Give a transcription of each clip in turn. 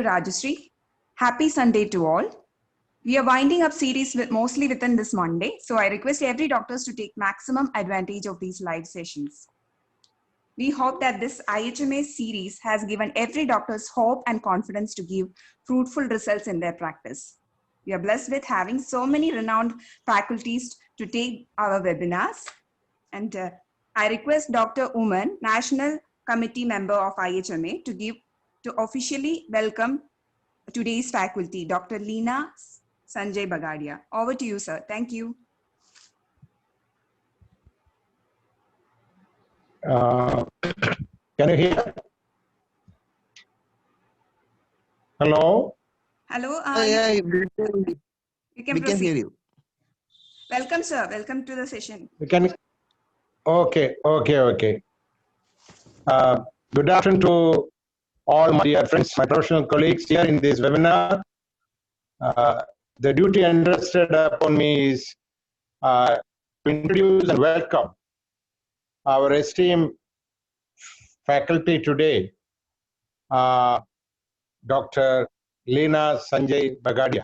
Rajashree. Happy Sunday to all. We are winding up series mostly within this Monday, so I request every doctors to take maximum advantage of these live sessions. We hope that this IHMA series has given every doctor's hope and confidence to give fruitful results in their practice. We are blessed with having so many renowned faculties to take our webinars. And I request Dr. Uman, National Committee member of IHMA, to officially welcome today's faculty, Dr. Leena Sanjay Bagadia. Over to you, sir. Thank you. Can you hear? Hello? Hello. Yeah, you can we can hear you. Welcome, sir. Welcome to the session. Okay. Good afternoon to all my dear friends, my professional colleagues here in this webinar. The duty entrusted upon me is to introduce and welcome our esteemed faculty today, Dr. Leena Sanjay Bagadia.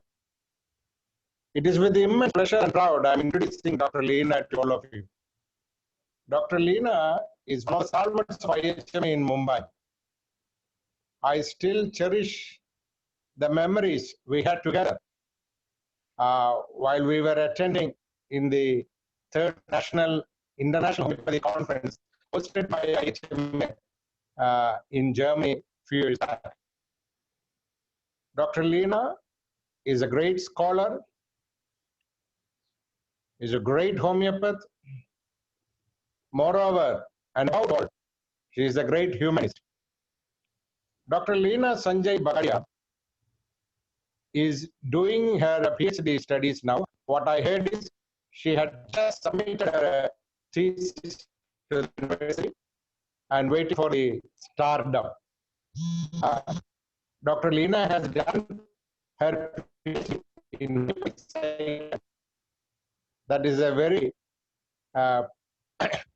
It is with immense pleasure and proud I am introducing Dr. Leena to all of you. Dr. Leena is one of the stalwarts of IHMA in Mumbai. I still cherish the memories we had together while we were attending in the third International Homeopathy Conference hosted by IHMA in Germany a few years back. Dr. Leena is a great scholar, is a great homeopath. Moreover, and above all, she is a great humanist. Dr. Leena Sanjay Bagadia is doing her PhD studies now. What I heard is she had just submitted her thesis to the university and waiting for the stardom. Dr. Leena has done her PhD in that is a very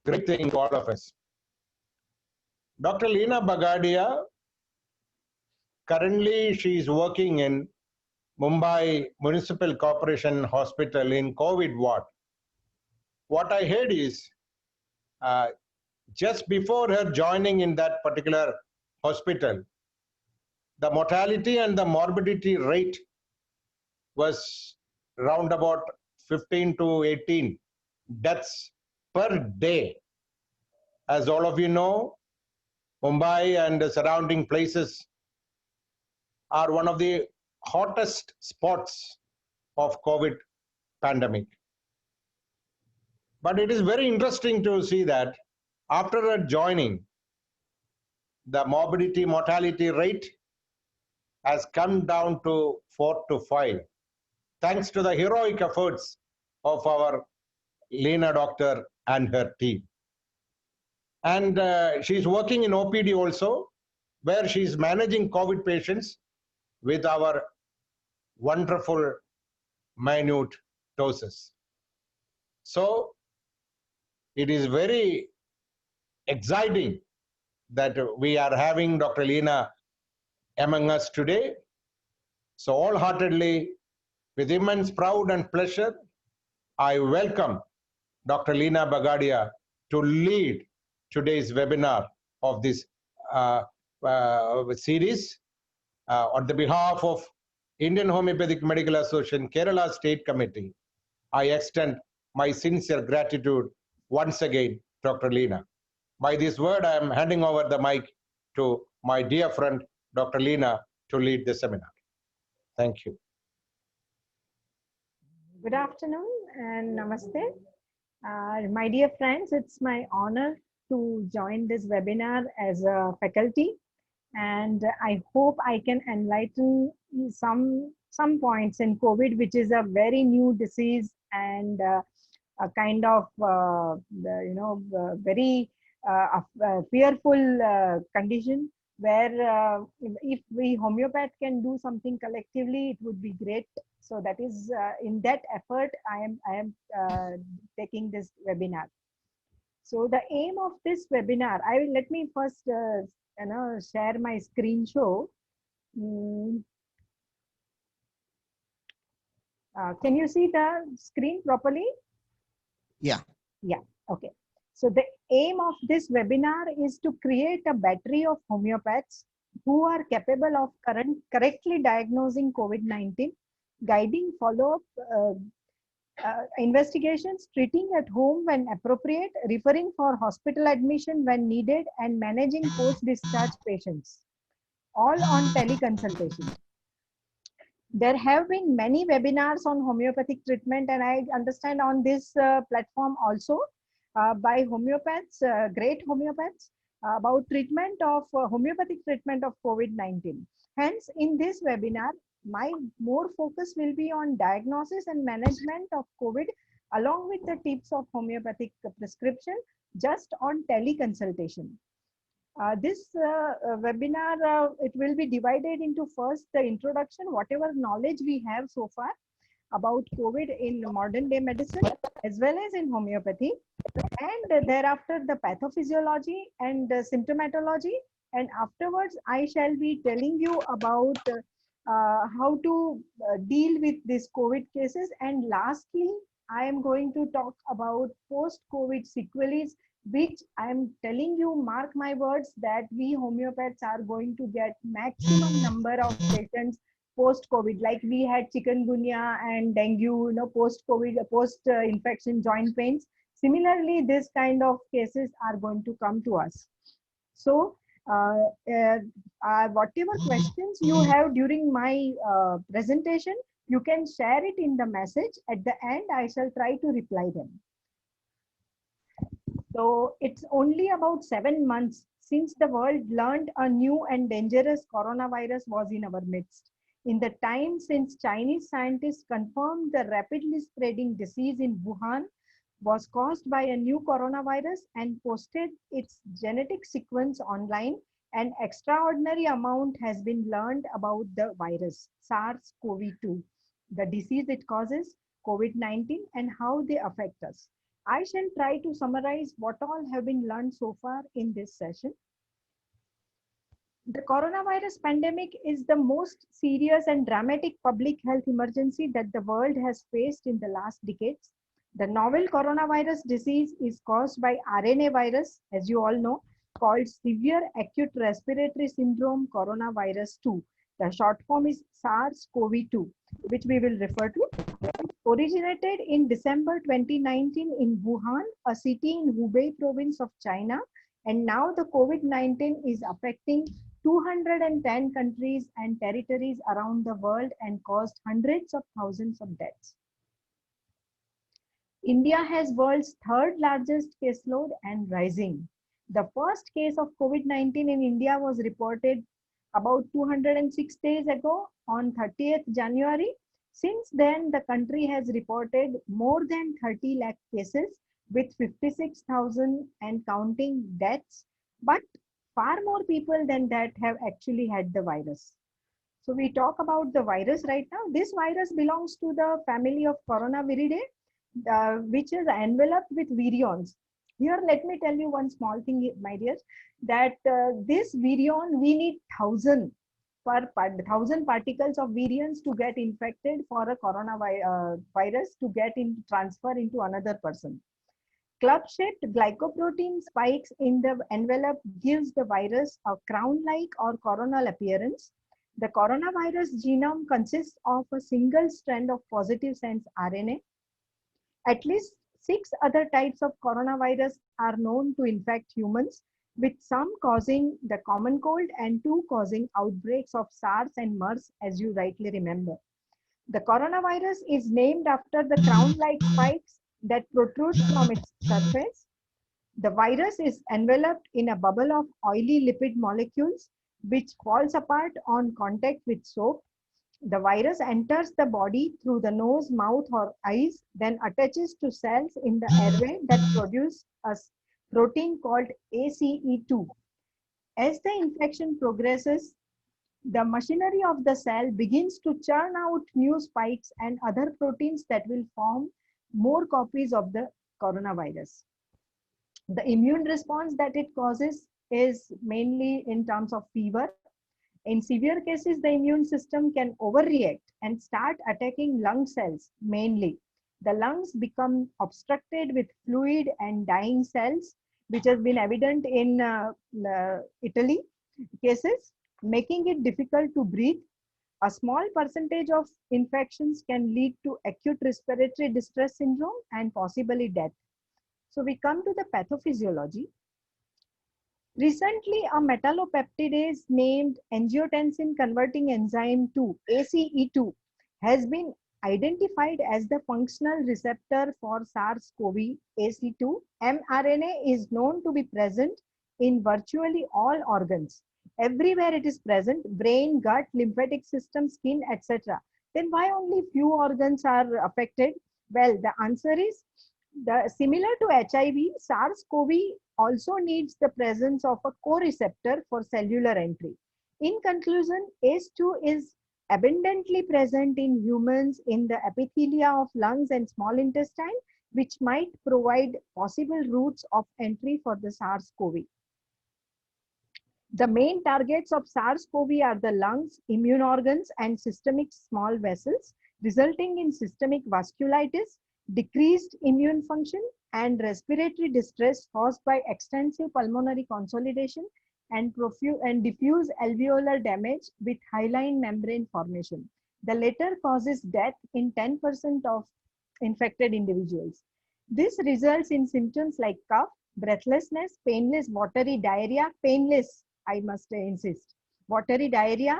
great thing for all of us. Dr. Leena Bagadia, currently she is working in Mumbai Municipal Corporation Hospital in COVID ward. What I heard is just before her joining in that particular hospital, the mortality and the morbidity rate was round about 15 to 18 deaths per day. As all of you know, Mumbai and the surrounding places are one of the hottest spots of COVID pandemic. But it is very interesting to see that after her joining, the morbidity mortality rate has come down to 4 to 5, thanks to the heroic efforts of our Leena doctor and her team. And she's working in OPD also, where she's managing COVID patients with our wonderful minute doses. So it is very exciting that we are having Dr. Leena among us today. So wholeheartedly, with immense pride and pleasure, I welcome Dr. Leena Bagadia to lead today's webinar of this series. On the behalf of Indian Homeopathic Medical Association, Kerala State Committee, I extend my sincere gratitude once again, Dr. Leena. By this word, I am handing over the mic to my dear friend, Dr. Leena, to lead the seminar. Thank you. Good afternoon and namaste. My dear friends, it's my honor to join this webinar as a faculty, and I hope I can enlighten some points in COVID, which is a very new disease and a kind of very fearful condition where if we homeopath can do something collectively, it would be great. So that is in that effort I am taking this webinar. So the aim of this webinar, let me first share my screen show. Mm, can you see the screen properly? Yeah. Yeah, okay. So the aim of this webinar is to create a battery of homeopaths who are capable of correctly diagnosing COVID-19, guiding follow-up investigations, treating at home when appropriate, referring for hospital admission when needed, and managing post-discharge patients, all on teleconsultation. There have been many webinars on homeopathic treatment, and I understand on this platform also by homeopaths, great homeopaths, about treatment of homeopathic treatment of COVID-19. Hence, in this webinar, my more focus will be on diagnosis and management of COVID along with the tips of homeopathic prescription just on teleconsultation. This webinar, it will be divided into first the introduction, whatever knowledge we have so far about COVID in modern day medicine as well as in homeopathy, and thereafter the pathophysiology and symptomatology, and afterwards I shall be telling you about how to deal with these COVID cases, and lastly I am going to talk about post-COVID sequelae, which I am telling you, mark my words, that we homeopaths are going to get maximum number of patients post-COVID, like we had chikungunya and dengue, post-COVID, post-infection joint pains. Similarly, this kind of cases are going to come to us. So, whatever questions you have during my presentation, you can share it in the message. At the end, I shall try to reply them. So it's only about 7 months since the world learned a new and dangerous coronavirus was in our midst. In the time since Chinese scientists confirmed the rapidly spreading disease in Wuhan was caused by a new coronavirus and posted its genetic sequence online, an extraordinary amount has been learned about the virus, SARS-CoV-2, the disease it causes, COVID-19, and how they affect us. I shall try to summarize what all have been learned so far in this session. The coronavirus pandemic is the most serious and dramatic public health emergency that the world has faced in the last decades. The novel coronavirus disease is caused by RNA virus, as you all know, called Severe Acute Respiratory Syndrome Coronavirus 2. The short form is SARS-CoV-2, which we will refer to. It originated in December 2019 in Wuhan, a city in Hubei province of China, and now the COVID-19 is affecting 210 countries and territories around the world and caused hundreds of thousands of deaths. India has world's third largest caseload and rising. The first case of COVID-19 in India was reported about 206 days ago on 30th January. Since then, the country has reported more than 30 lakh cases with 56,000 and counting deaths, but far more people than that have actually had the virus. So we talk about the virus right now. This virus belongs to the family of Coronaviridae, which is enveloped with virions. Here, let me tell you one small thing, my dears, that this virion, we need 1,000 particles of virions to get infected for a coronavirus to get transfer into another person. Club-shaped glycoprotein spikes in the envelope gives the virus a crown-like or coronal appearance. The coronavirus genome consists of a single strand of positive sense RNA. At least 6 other types of coronavirus are known to infect humans, with some causing the common cold and 2 causing outbreaks of SARS and MERS, as you rightly remember. The coronavirus is named after the crown-like spikes that protrude from its surface. The virus is enveloped in a bubble of oily lipid molecules, which falls apart on contact with soap. The virus enters the body through the nose, mouth, or eyes, then attaches to cells in the airway that produce a protein called ACE2. As the infection progresses, the machinery of the cell begins to churn out new spikes and other proteins that will form more copies of the coronavirus. The immune response that it causes is mainly in terms of fever, In severe cases, the immune system can overreact and start attacking lung cells mainly. The lungs become obstructed with fluid and dying cells, which has been evident in Italy cases, making it difficult to breathe. A small percentage of infections can lead to acute respiratory distress syndrome and possibly death. So we come to the pathophysiology. Recently, a metallopeptidase named angiotensin converting enzyme 2, ACE2, has been identified as the functional receptor for SARS-CoV AC2. mRNA is known to be present in virtually all organs. Everywhere it is present, brain, gut, lymphatic system, skin, etc. Then why only few organs are affected? Well, the answer is similar to HIV, SARS-CoV also needs the presence of a co-receptor for cellular entry. In conclusion, ACE2 is abundantly present in humans in the epithelia of lungs and small intestine, which might provide possible routes of entry for the SARS-CoV. The main targets of SARS-CoV are the lungs, immune organs, and systemic small vessels, resulting in systemic vasculitis, decreased immune function, and respiratory distress caused by extensive pulmonary consolidation and diffuse alveolar damage with hyaline membrane formation. The latter causes death in 10% of infected individuals. This results in symptoms like cough, breathlessness, painless watery diarrhea, painless, I must insist, watery diarrhea.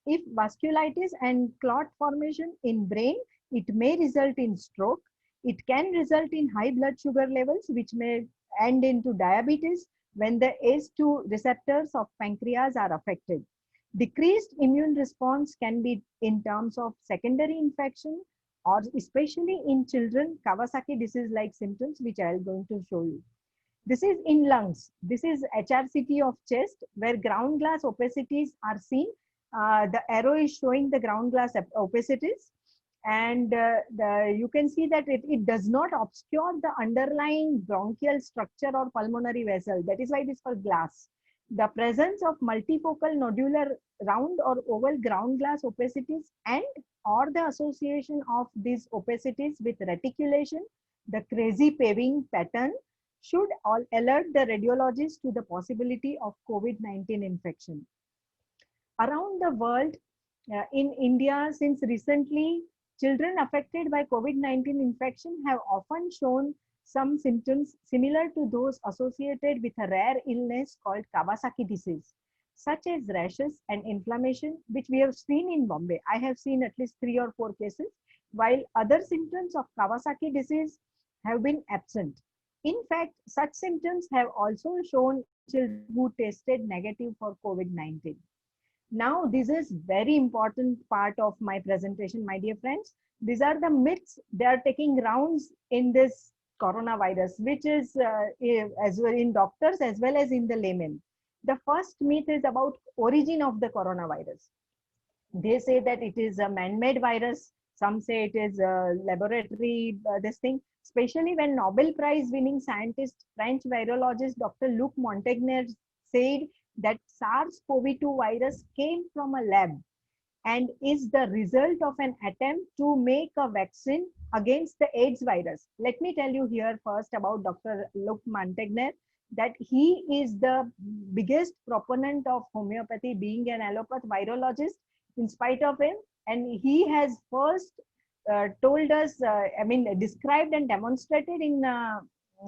If vasculitis and clot formation in brain, it may result in stroke. It can result in high blood sugar levels, which may end into diabetes when the ACE2 receptors of pancreas are affected. Decreased immune response can be in terms of secondary infection or especially in children, Kawasaki disease-like symptoms, which I am going to show you. This is in lungs. This is HRCT of chest, where ground glass opacities are seen. The arrow is showing the ground glass opacities. And you can see that it does not obscure the underlying bronchial structure or pulmonary vessel. That is why it is called glass. The presence of multifocal nodular round or oval ground glass opacities and or the association of these opacities with reticulation, the crazy paving pattern, should all alert the radiologist to the possibility of COVID-19 infection. Around the world, in India, since recently, children affected by COVID-19 infection have often shown some symptoms similar to those associated with a rare illness called Kawasaki disease, such as rashes and inflammation, which we have seen in Bombay. I have seen at least 3 or 4 cases, while other symptoms of Kawasaki disease have been absent. In fact, such symptoms have also shown children who tested negative for COVID-19. Now, this is very important part of my presentation, my dear friends. These are the myths they are taking rounds in this coronavirus, which is as well in doctors as well as in the laymen. The first myth is about origin of the coronavirus. They say that it is a man-made virus. Some say it is a laboratory, this thing, especially when Nobel Prize winning scientist, French virologist, Dr. Luc Montagnier said that SARS-CoV-2 virus came from a lab and is the result of an attempt to make a vaccine against the AIDS virus. Let me tell you here first about Dr. Luc Montagnier, that he is the biggest proponent of homeopathy, being an allopath virologist in spite of him. And he has first told us, described and demonstrated in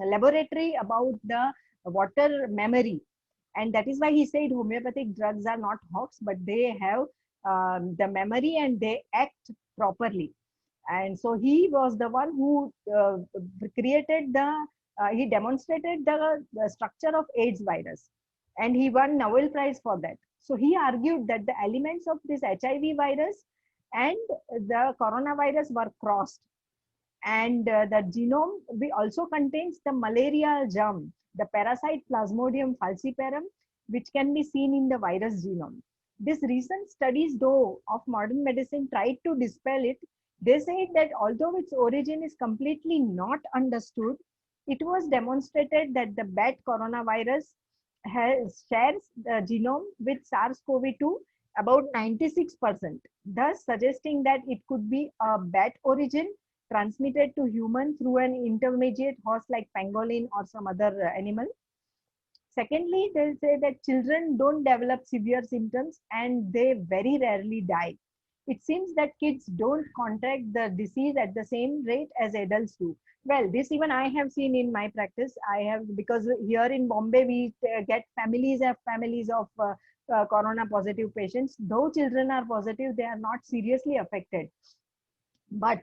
laboratory about the water memory. And that is why he said homeopathic drugs are not hawks, but they have the memory and they act properly. And so he was the one who created he demonstrated the structure of AIDS virus, and he won Nobel Prize for that. So he argued that the elements of this HIV virus and the coronavirus were crossed, and the genome also contains the malarial germ, the parasite Plasmodium falciparum, which can be seen in the virus genome. This recent studies, though, of modern medicine tried to dispel it. They said that although its origin is completely not understood, it was demonstrated that the bat coronavirus shares the genome with SARS-CoV-2 about 96%, thus suggesting that it could be a bat origin transmitted to human through an intermediate host like pangolin or some other animal. Secondly, they'll say that children don't develop severe symptoms and they very rarely die. It seems that kids don't contract the disease at the same rate as adults do. Well, this even I have seen in my practice. I have, because here in Bombay we get families of corona positive patients. Though children are positive, they are not seriously affected. But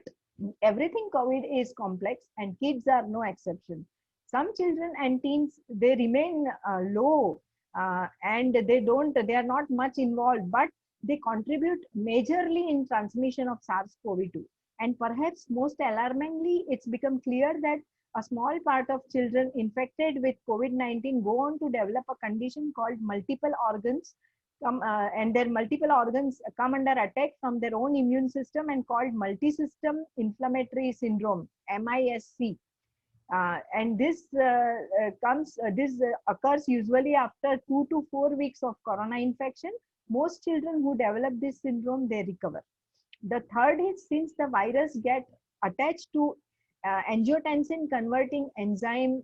everything COVID is complex and kids are no exception. Some children and teens, they remain low and they are not much involved, but they contribute majorly in transmission of SARS-CoV-2. And perhaps most alarmingly, it's become clear that a small part of children infected with COVID-19 go on to develop a condition called multiple organs and their multiple organs come under attack from their own immune system and called multisystem inflammatory syndrome, MISC. And this occurs usually after 2 to 4 weeks of corona infection. Most children who develop this syndrome, they recover. The third is, since the virus get attached to angiotensin converting enzyme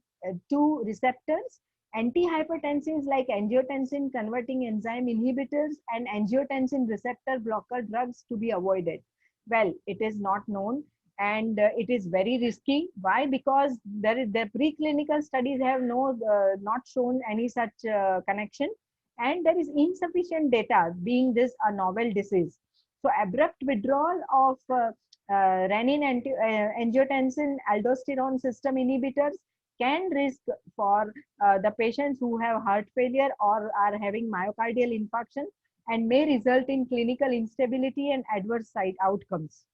to receptors, antihypertensives like angiotensin converting enzyme inhibitors and angiotensin receptor blocker drugs to be avoided. Well, it is not known and it is very risky. Why? Because the preclinical studies have not shown any such connection, and there is insufficient data being this a novel disease. So abrupt withdrawal of renin angiotensin aldosterone system inhibitors can risk for the patients who have heart failure or are having myocardial infarction and may result in clinical instability and adverse side outcomes.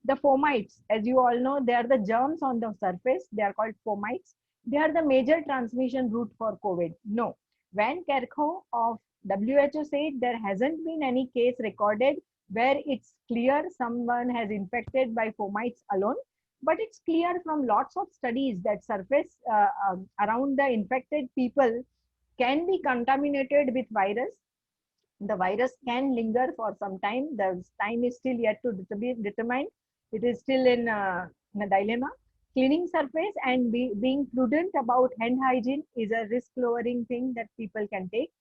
The fomites, as you all know, they are the germs on the surface. They are called fomites. They are the major transmission route for COVID. No, Van Kerkhove of WHO said there hasn't been any case recorded where it's clear someone has infected by fomites alone. But it's clear from lots of studies that surface around the infected people can be contaminated with virus. The virus can linger for some time. The time is still yet to be determined. It is still in a dilemma. Cleaning surface and being prudent about hand hygiene is a risk lowering thing that people can take.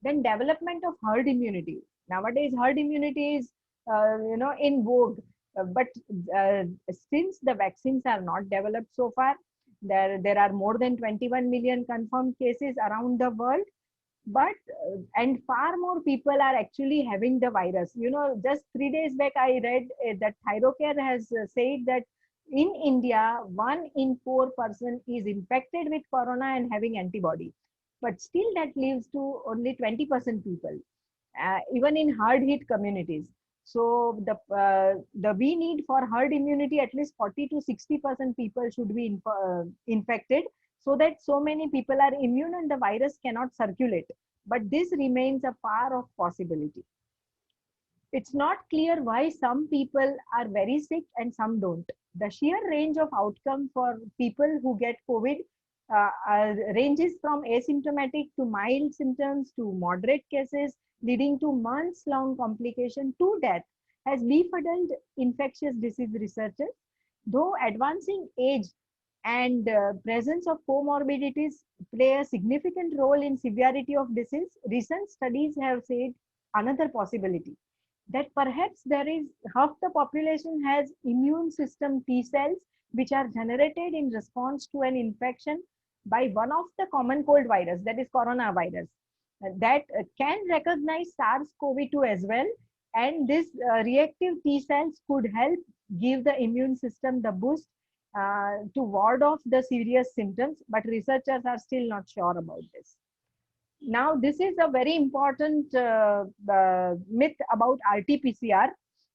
Then development of herd immunity. Nowadays, herd immunity is in vogue. But since the vaccines are not developed so far, there are more than 21 million confirmed cases around the world. But and far more people are actually having the virus. Just 3 days back, I read that Thyrocare has said that in India, 1 in 4 person is infected with corona and having antibody. But still, that leaves to only 20% people, even in hard hit communities. So the we need for herd immunity, at least 40 to 60% people should be infected, so that so many people are immune and the virus cannot circulate. But this remains a far off possibility. It's not clear why some people are very sick and some don't. The sheer range of outcome for people who get COVID ranges from asymptomatic to mild symptoms to moderate cases, leading to months-long complication to death, has befuddled infectious disease researchers. Though advancing age and presence of comorbidities play a significant role in severity of disease, recent studies have said another possibility, that perhaps there is half the population has immune system T cells which are generated in response to an infection by one of the common cold virus, that is coronavirus, that can recognize SARS-CoV-2 as well. And this reactive T cells could help give the immune system the boost to ward off the serious symptoms, but researchers are still not sure about this. Now, this is a very important myth about RT-PCR,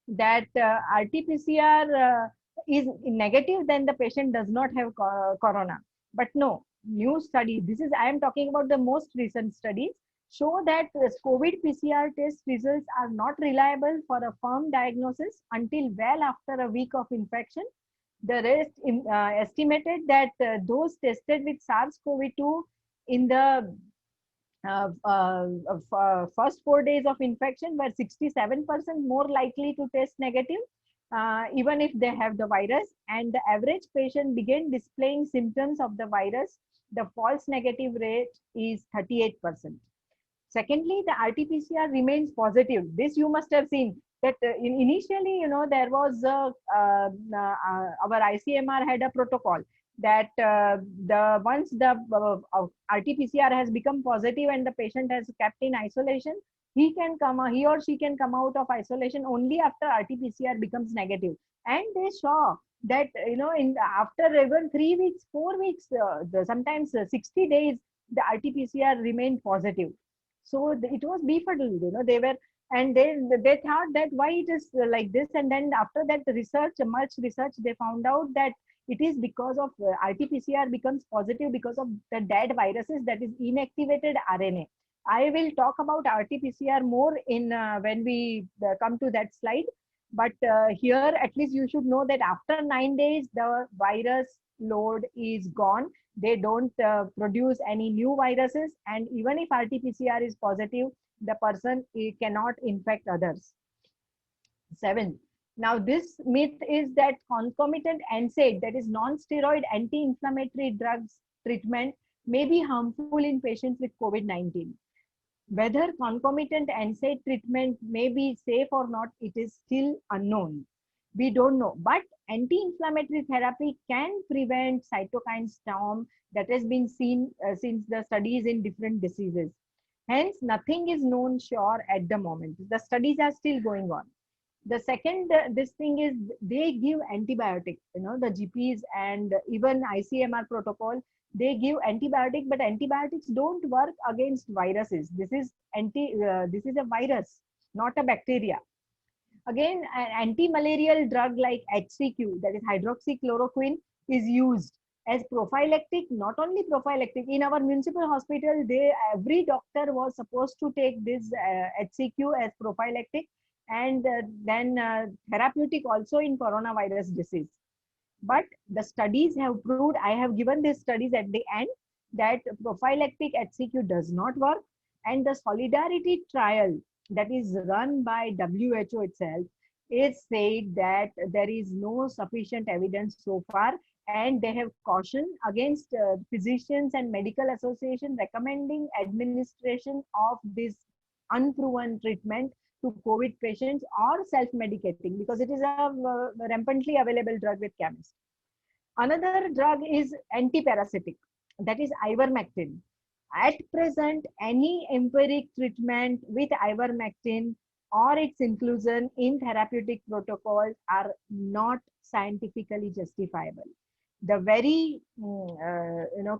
that RT-PCR is negative, then the patient does not have corona. But no, new studies, I am talking about the most recent studies, show that COVID PCR test results are not reliable for a firm diagnosis until well after a week of infection. The rest estimated that those tested with SARS-CoV-2 in the first 4 days of infection were 67% more likely to test negative, even if they have the virus, and the average patient began displaying symptoms of the virus. The false negative rate is 38%. Secondly, the RT-PCR remains positive. This you must have seen that initially, there was our ICMR had a protocol that the once the RT-PCR has become positive and the patient has kept in isolation, he or she can come out of isolation only after RT-PCR becomes negative. And they saw that in after even 3 weeks, 4 weeks, sometimes 60 days, the RT-PCR remained positive. So it was befuddled, they were, and they thought that why it is like this. And then after that research, much research, they found out that it is because of RT-PCR becomes positive because of the dead viruses, that is inactivated RNA. I will talk about RT-PCR more in when we come to that slide. But here, at least you should know that after 9 days, the virus load is gone. They don't produce any new viruses, and even if RT-PCR is positive, the person cannot infect others. 7. Now, this myth is that concomitant NSAID, that is non-steroid anti-inflammatory drugs treatment, may be harmful in patients with COVID-19. Whether concomitant NSAID treatment may be safe or not, it is still unknown. We don't know, but anti-inflammatory therapy can prevent cytokine storm that has been seen since the studies in different diseases. Hence, nothing is known sure at the moment. The studies are still going on. The second, this thing is they give antibiotic, the GPs and even ICMR protocol, they give antibiotic, but antibiotics don't work against viruses. This is a virus, not a bacteria. Again, an anti-malarial drug like HCQ, that is hydroxychloroquine, is used as prophylactic. Not only prophylactic, in our municipal hospital, every doctor was supposed to take this HCQ as prophylactic, and then therapeutic also in coronavirus disease. But the studies have proved, I have given these studies at the end, that prophylactic HCQ does not work. And the Solidarity trial that is run by WHO itself, it said that there is no sufficient evidence so far, and they have cautioned against physicians and medical association recommending administration of this unproven treatment to COVID patients or self-medicating, because it is a rampantly available drug with chemists. Another drug is antiparasitic, that is ivermectin. At present, any empiric treatment with ivermectin or its inclusion in therapeutic protocols are not scientifically justifiable. The very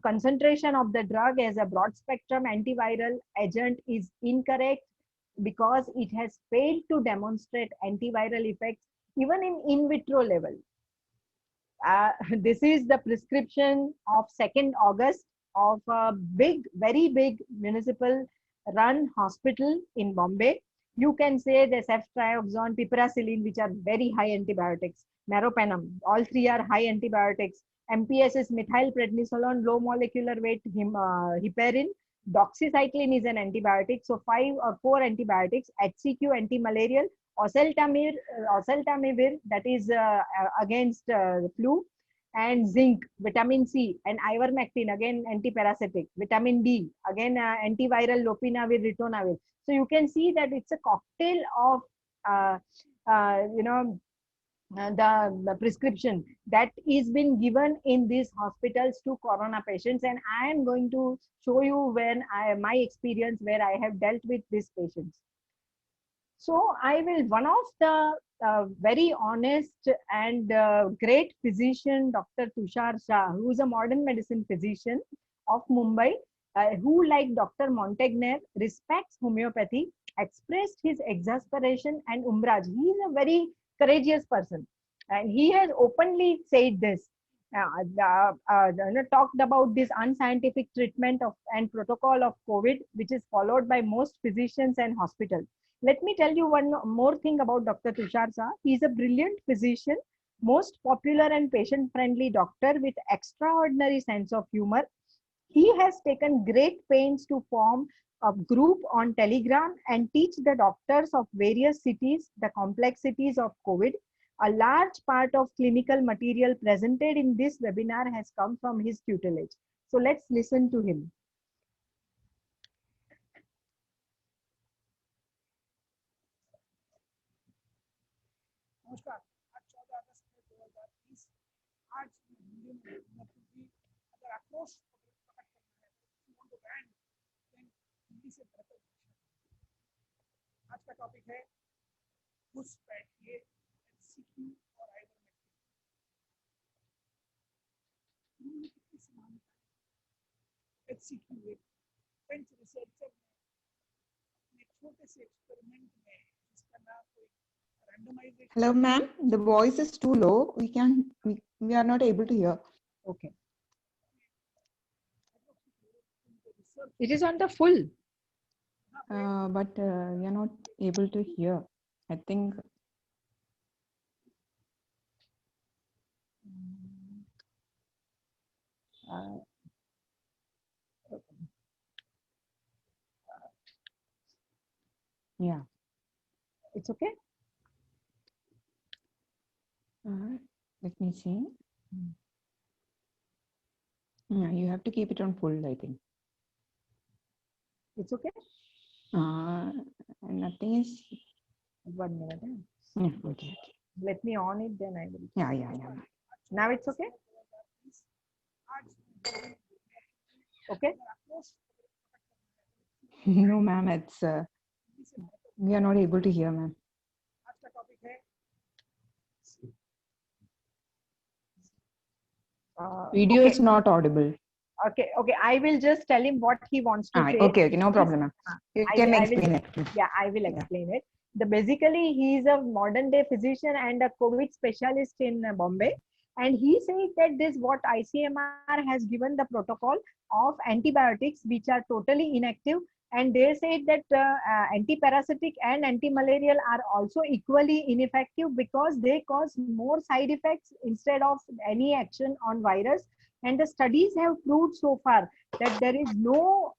concentration of the drug as a broad spectrum antiviral agent is incorrect, because it has failed to demonstrate antiviral effects even in vitro level. This is the prescription of 2nd August of a very big municipal run hospital in Bombay. You can say the ceftriaxone, piperacillin, which are very high antibiotics, meropenem, all three are high antibiotics. MPS is methylprednisolone, low molecular weight heparin. Doxycycline is an antibiotic, so 5 or 4 antibiotics. HCQ, anti-malarial. Oseltamivir, that is against flu, and zinc, vitamin C, and ivermectin, again antiparasitic, vitamin D, again antiviral, lopinavir, ritonavir. So you can see that it's a cocktail of the prescription that is been given in these hospitals to corona patients, and I am going to show you my experience where I have dealt with these patients. So one of the very honest and great physician, Dr. Tushar Shah, who is a modern medicine physician of Mumbai, who, like Dr. Montagnier, respects homeopathy, expressed his exasperation and umbrage. He is a very courageous person, and he has openly said this. Talked about this unscientific treatment of and protocol of COVID, which is followed by most physicians and hospitals. Let me tell you one more thing about Dr. Tushar Shah. He is a brilliant physician, most popular and patient-friendly doctor with extraordinary sense of humor. He has taken great pains to form a group on Telegram and teach the doctors of various cities the complexities of COVID. A large part of clinical material presented in this webinar has come from his tutelage. So let's listen to him. नमस्कार। आज 14 अगस्त 2020 आज हिंदी में अगर आक्रोश प्रकट करना है तो बैंड हिंदी से बेहतर आज का टॉपिक है घुसपैठिए एचसीक्यू और आइवरमेक्टिन। कितनी समानता है। एचसीक्यू एक फ्रेंच रिसर्चर ने अपने छोटे से एक्सपेरिमेंट में जिसका नाम कोई Hello, ma'am. The voice is too low. We are not able to hear. Okay. It is on the full. But we are not able to hear. I think. Yeah. It's okay. Let me see. Yeah, you have to keep it on full, I think. It's okay. Nothing is. 1 minute. Yeah, okay. Let me on it, then I will. Yeah. Now it's okay. Okay. No, ma'am. It's we are not able to hear, ma'am. Video okay. is not audible. Okay. I will just tell him what he wants to say. Okay, no problem, ma'am. You can explain it. Yeah, I will explain it. Basically, he is a modern day physician and a COVID specialist in Bombay. And he said that this what ICMR has given the protocol of antibiotics, which are totally inactive. And they said that antiparasitic and antimalarial are also equally ineffective because they cause more side effects instead of any action on virus. And the studies have proved so far that there is no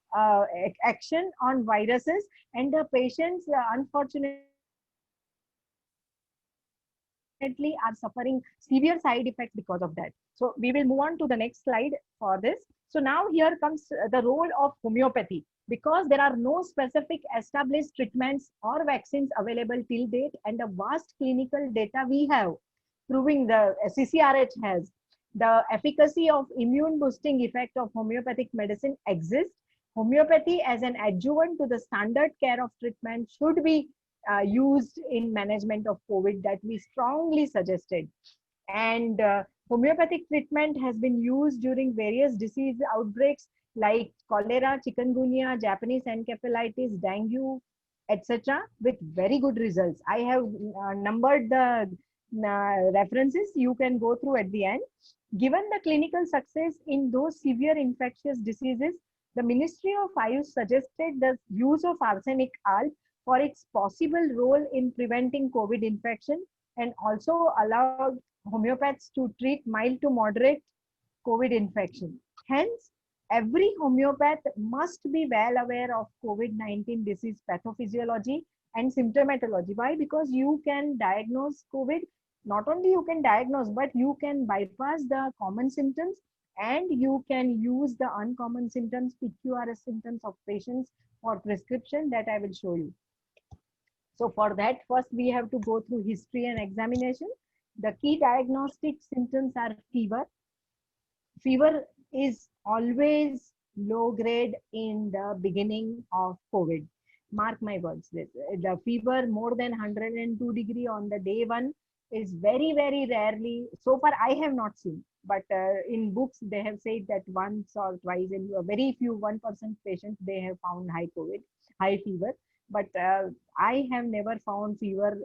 action on viruses, and the patients unfortunately are suffering severe side effects because of that. So we will move on to the next slide for this. So now here comes the role of homeopathy. Because there are no specific established treatments or vaccines available till date, and the vast clinical data we have proving the CCRH has the efficacy of immune boosting effect of homeopathic medicine exists. Homeopathy as an adjuvant to the standard care of treatment should be used in management of COVID, that we strongly suggested. And homeopathic treatment has been used during various disease outbreaks like cholera, chikungunya, Japanese encephalitis, dengue, etc., with very good results. I have numbered the references. You can go through at the end. Given the clinical success in those severe infectious diseases, the Ministry of Ayush suggested the use of arsenic alb for its possible role in preventing COVID infection, and also allowed homeopaths to treat mild to moderate COVID infection. Hence, every homeopath must be well aware of COVID-19 disease pathophysiology and symptomatology. Why? Because you can diagnose COVID. Not only you can diagnose, but you can bypass the common symptoms and you can use the uncommon symptoms, PQRS symptoms of patients for prescription that I will show you. So for that, first we have to go through history and examination. The key diagnostic symptoms are fever. Fever is always low grade in the beginning of COVID. Mark my words, the fever more than 102 degree on the day one is very, very rarely. So far, I have not seen, but in books, they have said that once or twice in a very few 1% patients, they have found high fever. But I have never found fever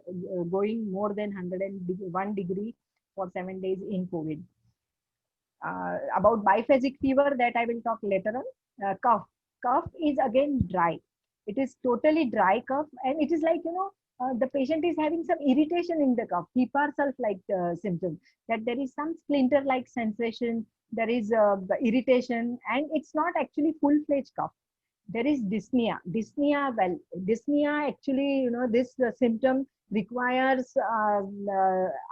going more than 101 degree for 7 days in COVID. About biphasic fever, that I will talk later on. Cough is again dry. It is totally dry cough, and it is like, the patient is having some irritation in the cough, Hepar-sulf-like symptom, that there is some splinter-like sensation, there is the irritation, and it's not actually full-fledged cough. There is dyspnea. Well, dyspnea actually, this symptom requires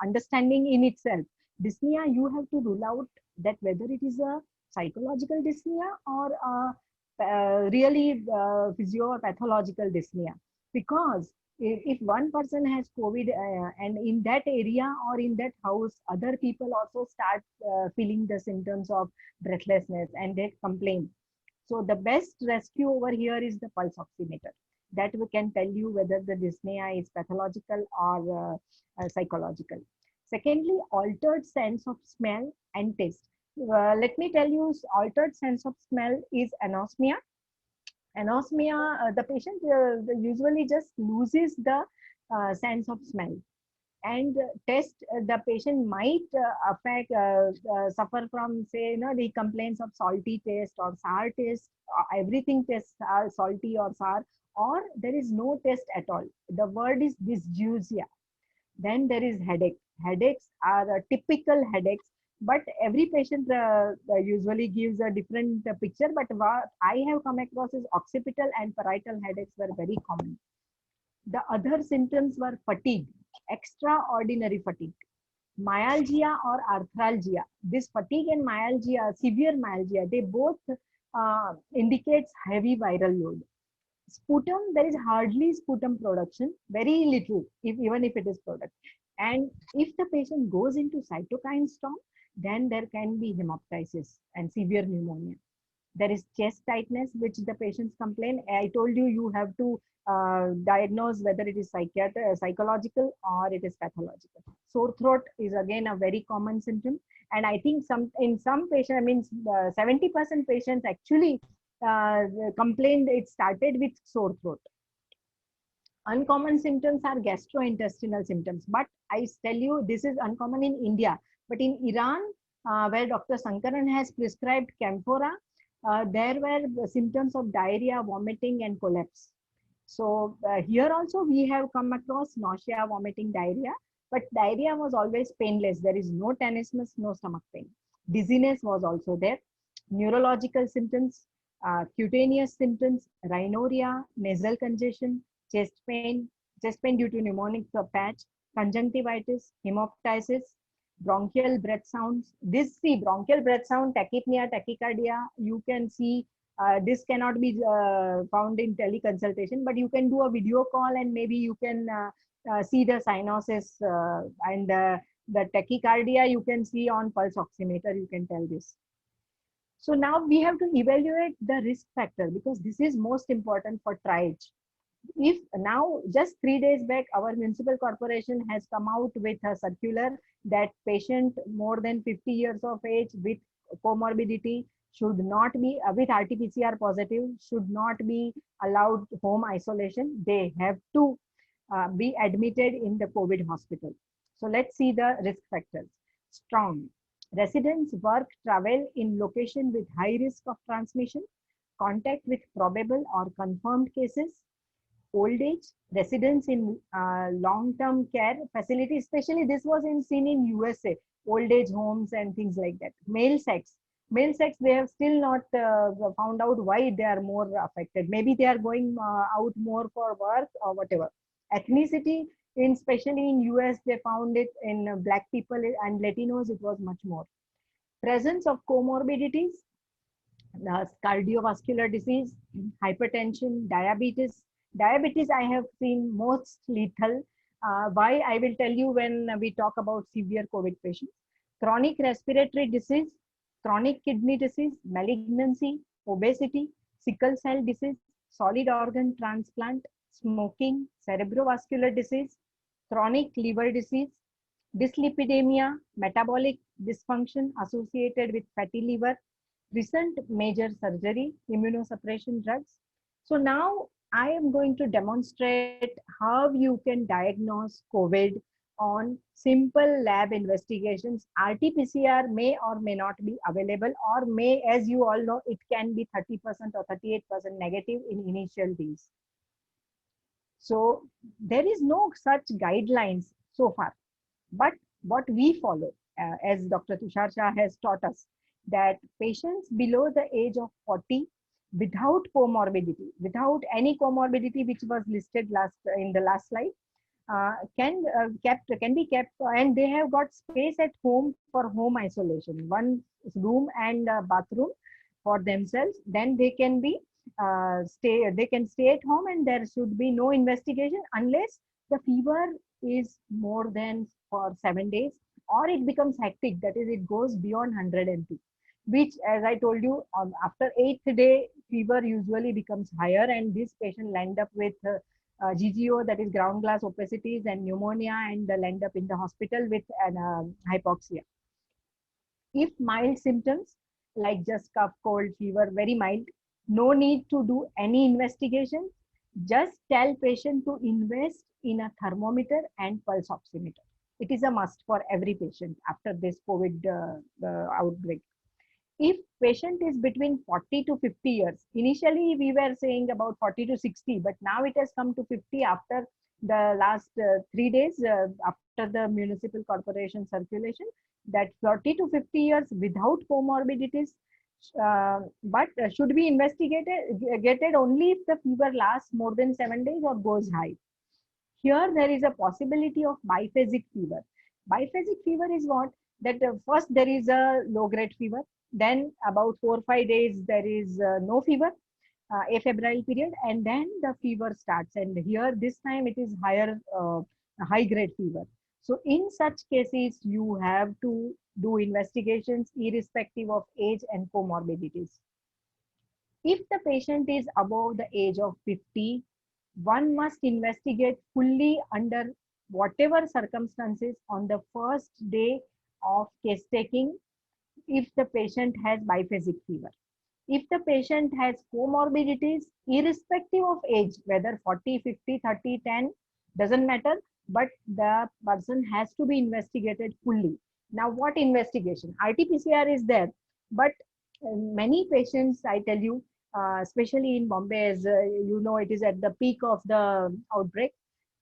understanding in itself. Dyspnea, you have to rule out that whether it is a psychological dyspnea or a really physio or pathological dyspnea. Because if one person has COVID and in that area or in that house, other people also start feeling the symptoms of breathlessness and they complain. So the best rescue over here is the pulse oximeter. That we can tell you whether the dyspnea is pathological or psychological. Secondly, altered sense of smell and taste. Let me tell you, altered sense of smell is anosmia. Anosmia, the patient usually just loses the sense of smell. And test, the patient might suffer from, say, he complains of salty taste or sour taste. Everything tastes salty or sour, or there is no taste at all. The word is dysgeusia. Then there is headache. Headaches are typical headaches, but every patient usually gives a different picture. But what I have come across is occipital and parietal headaches were very common. The other symptoms were fatigue, extraordinary fatigue, myalgia or arthralgia. This fatigue and myalgia, severe myalgia, they both indicates heavy viral load. Sputum, there is hardly sputum production, very little, even if it is product. And if the patient goes into cytokine storm, then there can be hemoptysis and severe pneumonia. There is chest tightness, which the patients complain. I told you, you have to diagnose whether it is psychological or it is pathological. Sore throat is again a very common symptom. And I think in some patients, I mean, 70% patients actually complained it started with sore throat. Uncommon symptoms are gastrointestinal symptoms, but I tell you, this is uncommon in India. But in Iran, where Dr. Sankaran has prescribed camphora, there were symptoms of diarrhea, vomiting, and collapse. So here also we have come across nausea, vomiting, diarrhea, but diarrhea was always painless. There is no tenesmus, no stomach pain. Dizziness was also there. Neurological symptoms, cutaneous symptoms, rhinorrhea, nasal congestion, chest pain due to pneumonic patch, conjunctivitis, hemoptysis, bronchial breath sounds. Bronchial breath sound, tachypnea, tachycardia, you can see this cannot be found in teleconsultation, but you can do a video call and maybe you can see the cyanosis and the tachycardia you can see on pulse oximeter, you can tell this. So now we have to evaluate the risk factor because this is most important for triage. If now just 3 days back, our municipal corporation has come out with a circular that patient more than 50 years of age with comorbidity should not be with RT-PCR positive should not be allowed home isolation. They have to be admitted in the COVID hospital. So let's see the risk factors. Strong. Residents work, travel in location with high risk of transmission, contact with probable or confirmed cases, old age, residents in long-term care facilities, especially this was seen in USA, old age homes and things like that. Male sex, they have still not found out why they are more affected. Maybe they are going out more for work or whatever. Ethnicity, especially in US, they found it in Black people and Latinos, it was much more. Presence of comorbidities, cardiovascular disease, hypertension, diabetes. Diabetes I have seen most lethal. Why I will tell you when we talk about severe COVID patients. Chronic respiratory disease, chronic kidney disease, malignancy, obesity, sickle cell disease, solid organ transplant, smoking, cerebrovascular disease, chronic liver disease, dyslipidemia, metabolic dysfunction associated with fatty liver, recent major surgery, immunosuppression drugs. So now I am going to demonstrate how you can diagnose COVID on simple lab investigations. RT-PCR may or may not be available or may, as you all know, it can be 30% or 38% negative in initial days. So there is no such guidelines so far, but what we follow, as Dr. Tushar Shah has taught us, that patients below the age of 40, without comorbidity, without any comorbidity which was listed in the last slide, can be kept, and they have got space at home for home isolation, one room and bathroom for themselves. Then they can be they can stay at home, and there should be no investigation unless the fever is more than for 7 days, or it becomes hectic, that is it goes beyond 102, which, as I told you, after 8th day fever usually becomes higher, and this patient end up with GGO, that is ground glass opacities, and pneumonia, and they'll end up in the hospital with an hypoxia. If mild symptoms like just cough, cold, fever, very mild, no need to do any investigation. Just tell patient to invest in a thermometer and pulse oximeter. It is a must for every patient after this COVID outbreak. If patient is between 40 to 50 years, initially we were saying about 40 to 60, but now it has come to 50 after the last 3 days after the municipal corporation circulation, that 40 to 50 years without comorbidities, but should be investigated only if the fever lasts more than 7 days or goes high. Here there is a possibility of biphasic fever. Biphasic fever is what? That first there is a low grade fever, then about 4 or 5 days there is no fever, afebrile period, and then the fever starts. And here this time it is higher, high grade fever. So in such cases, you have to do investigations irrespective of age and comorbidities. If the patient is above the age of 50, one must investigate fully under whatever circumstances on the first day of case taking if the patient has biphasic fever. If the patient has comorbidities, irrespective of age, whether 40, 50, 30, 10, doesn't matter, but the person has to be investigated fully. Now, what investigation? RT-PCR is there, but many patients, I tell you, especially in Bombay, as you know, it is at the peak of the outbreak.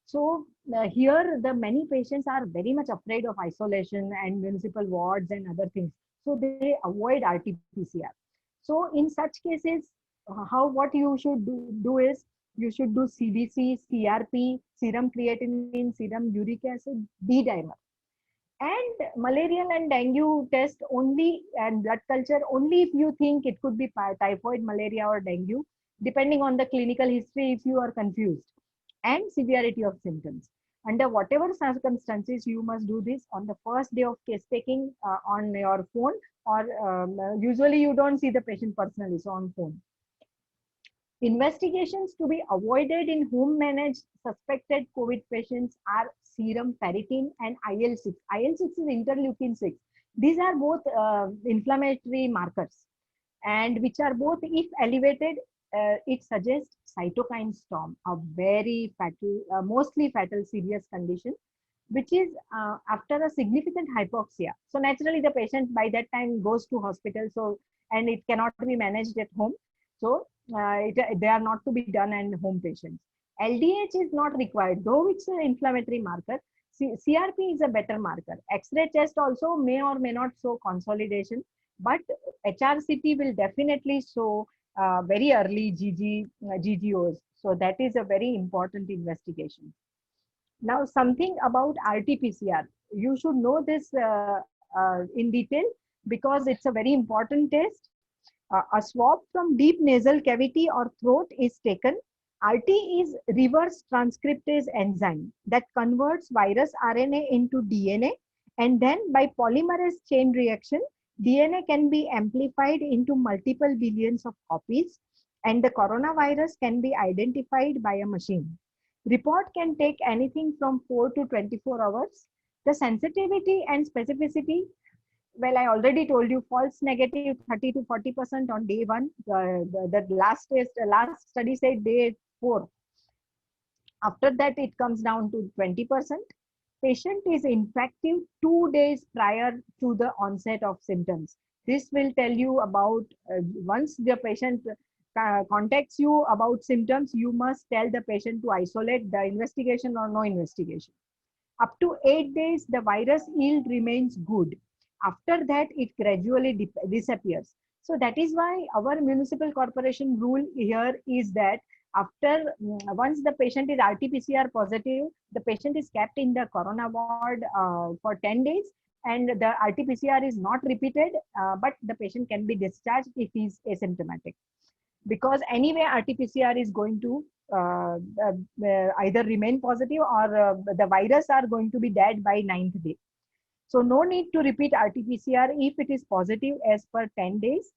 So here, the many patients are very much afraid of isolation and municipal wards and other things. So they avoid RT-PCR. So in such cases, what you should do is, you should do CBC, CRP, serum creatinine, serum uric acid, D-dimer. And malarial and dengue test only, and blood culture only if you think it could be typhoid, malaria or dengue, depending on the clinical history if you are confused, and severity of symptoms. Under whatever circumstances, you must do this on the first day of case taking on your phone, or usually you don't see the patient personally, so on phone. Investigations to be avoided in home managed suspected COVID patients are serum ferritin and IL-6. IL-6 is interleukin 6. These are both inflammatory markers, and which are both, if elevated, it suggests cytokine storm, a very fatal, mostly fatal serious condition, which is after a significant hypoxia. So naturally the patient by that time goes to hospital, so, and it cannot be managed at home. So they are not to be done in home patients. LDH is not required, though it's an inflammatory marker. CRP is a better marker. X-ray test also may or may not show consolidation, but HRCT will definitely show very early GGOs. So that is a very important investigation. Now, something about RT-PCR. You should know this in detail because it's a very important test. A swab from deep nasal cavity or throat is taken. RT is reverse transcriptase enzyme that converts virus RNA into DNA, and then by polymerase chain reaction, DNA can be amplified into multiple billions of copies, and the coronavirus can be identified by a machine. Report can take anything from 4 to 24 hours. The sensitivity and specificity, well, I already told you, false negative 30 to 40% on day 1. The last study said day 4. After that, it comes down to 20%. Patient is infective 2 days prior to the onset of symptoms. This will tell you about, once the patient contacts you about symptoms, you must tell the patient to isolate, the investigation or no investigation. Up to 8 days, the virus yield remains good. After that, it gradually disappears. So that is why our municipal corporation rule here is that after once the patient is RT-PCR positive, the patient is kept in the corona ward for 10 days, and the RT-PCR is not repeated, but the patient can be discharged if he is asymptomatic. Because anyway, RT-PCR is going to either remain positive or the virus are going to be dead by 9th day. So no need to repeat RT-PCR if it is positive as per 10 days.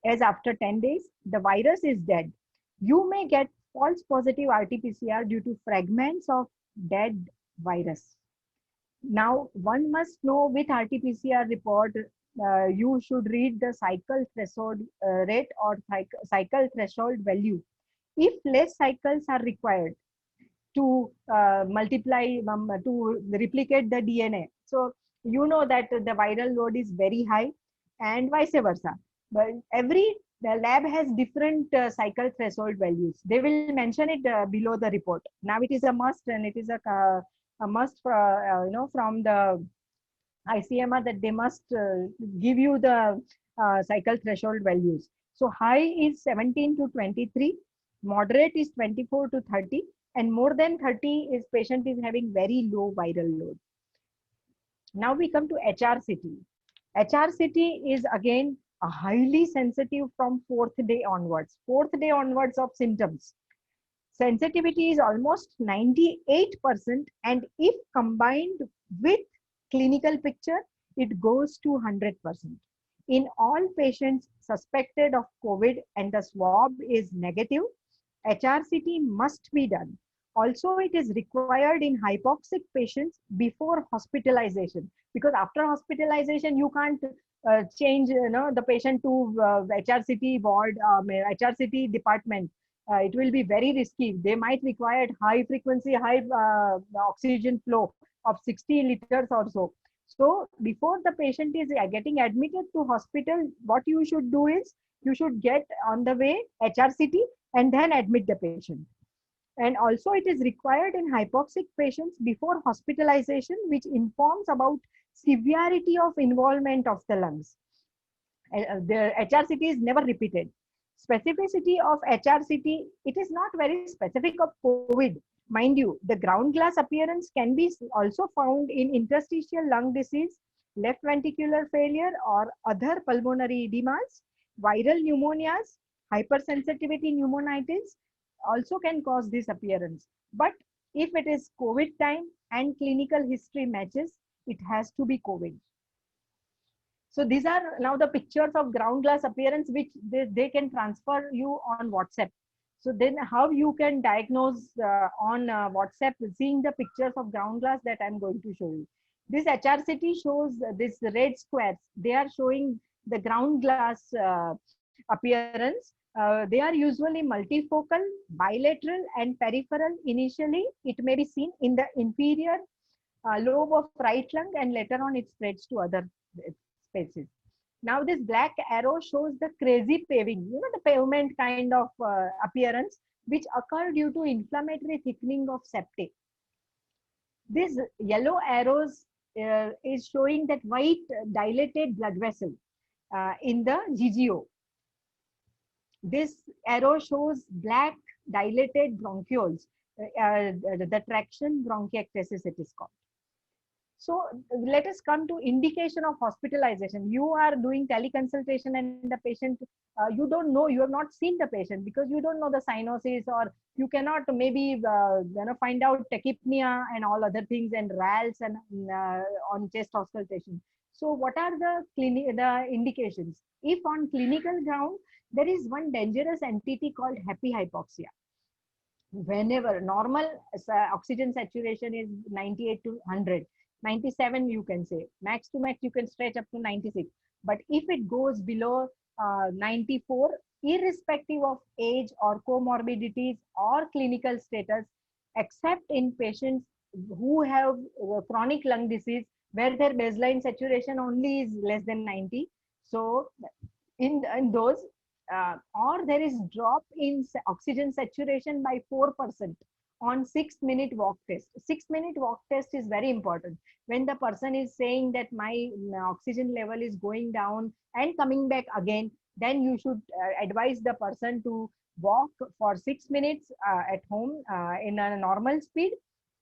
As after 10 days, the virus is dead. You may get false positive RT-PCR due to fragments of dead virus. Now, one must know with RT-PCR report, you should read the cycle threshold rate or cycle threshold value. If less cycles are required to multiply, to replicate the DNA. So, you know that the viral load is very high and vice versa. But the lab has different cycle threshold values. They will mention it below the report. Now it is a must, and it is a must for, from the ICMR that they must give you the cycle threshold values. So high is 17 to 23, moderate is 24 to 30, and more than 30 is patient is having very low viral load. Now we come to HRCT. HRCT is again a highly sensitive from 4th day onwards. 4th day onwards of symptoms. Sensitivity is almost 98%, and if combined with clinical picture, it goes to 100%. In all patients suspected of COVID and the swab is negative, HRCT must be done. Also, it is required in hypoxic patients before hospitalization, because after hospitalization, you can't change the patient to HRCT ward, HRCT department. It will be very risky. They might require high frequency, high oxygen flow of 60 liters or so. So before the patient is getting admitted to hospital, what you should do is you should get on the way HRCT and then admit the patient. And also it is required in hypoxic patients before hospitalization, which informs about severity of involvement of the lungs. The HRCT is never repeated. Specificity of HRCT, it is not very specific of COVID. Mind you, the ground glass appearance can be also found in interstitial lung disease, left ventricular failure, or other pulmonary edemas, viral pneumonias, hypersensitivity pneumonitis also can cause this appearance. But if it is COVID time and clinical history matches, it has to be COVID. So these are now the pictures of ground glass appearance, which they can transfer you on WhatsApp. So then how you can diagnose on WhatsApp, seeing the pictures of ground glass that I'm going to show you. This HRCT shows this red squares. They are showing the ground glass appearance. They are usually multifocal, bilateral, and peripheral. Initially, it may be seen in the inferior lobe of right lung, and later on it spreads to other spaces. Now this black arrow shows the crazy paving, the pavement kind of appearance, which occur due to inflammatory thickening of septae. This yellow arrows is showing that white dilated blood vessel in the GGO. This arrow shows black dilated bronchioles, the traction bronchiectasis it is called. So let us come to indication of hospitalization. You are doing teleconsultation and the patient, you don't know, you have not seen the patient because you don't know the cyanosis, or you cannot maybe find out tachypnea and all other things and RALs and on chest auscultation. So what are the indications? If on clinical ground, there is one dangerous entity called happy hypoxia. Whenever normal oxygen saturation is 98 to 100, 97 you can say, max to max you can stretch up to 96. But if it goes below 94, irrespective of age or comorbidities or clinical status, except in patients who have chronic lung disease where their baseline saturation only is less than 90. So in those, or there is drop in oxygen saturation by 4% on 6-minute walk test. 6-minute walk test is very important. When the person is saying that my oxygen level is going down and coming back again, then you should advise the person to walk for 6 minutes at home in a normal speed,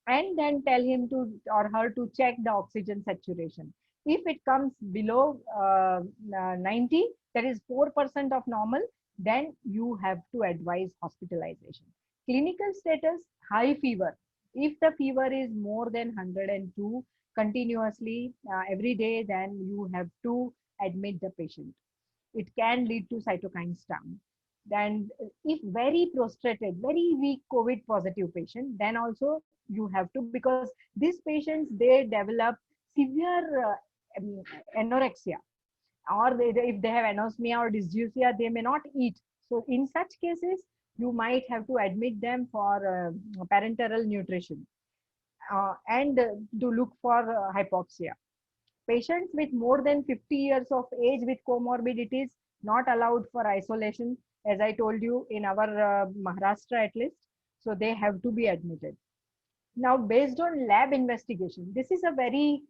and then tell him to or her to check the oxygen saturation. If it comes below 90, that is 4% of normal, then you have to advise hospitalization. Clinical status, high fever. If the fever is more than 102 continuously every day, then you have to admit the patient. It can lead to cytokine storm. Then if very prostrated, very weak COVID positive patient, then also you have to, because these patients, they develop severe anorexia, or if they have anosmia or dysgeusia, they may not eat. So in such cases, you might have to admit them for parenteral nutrition and to look for hypoxia. Patients with more than 50 years of age with comorbidities not allowed for isolation, as I told you, in our Maharashtra at least. So they have to be admitted. Now, based on lab investigation, this is a very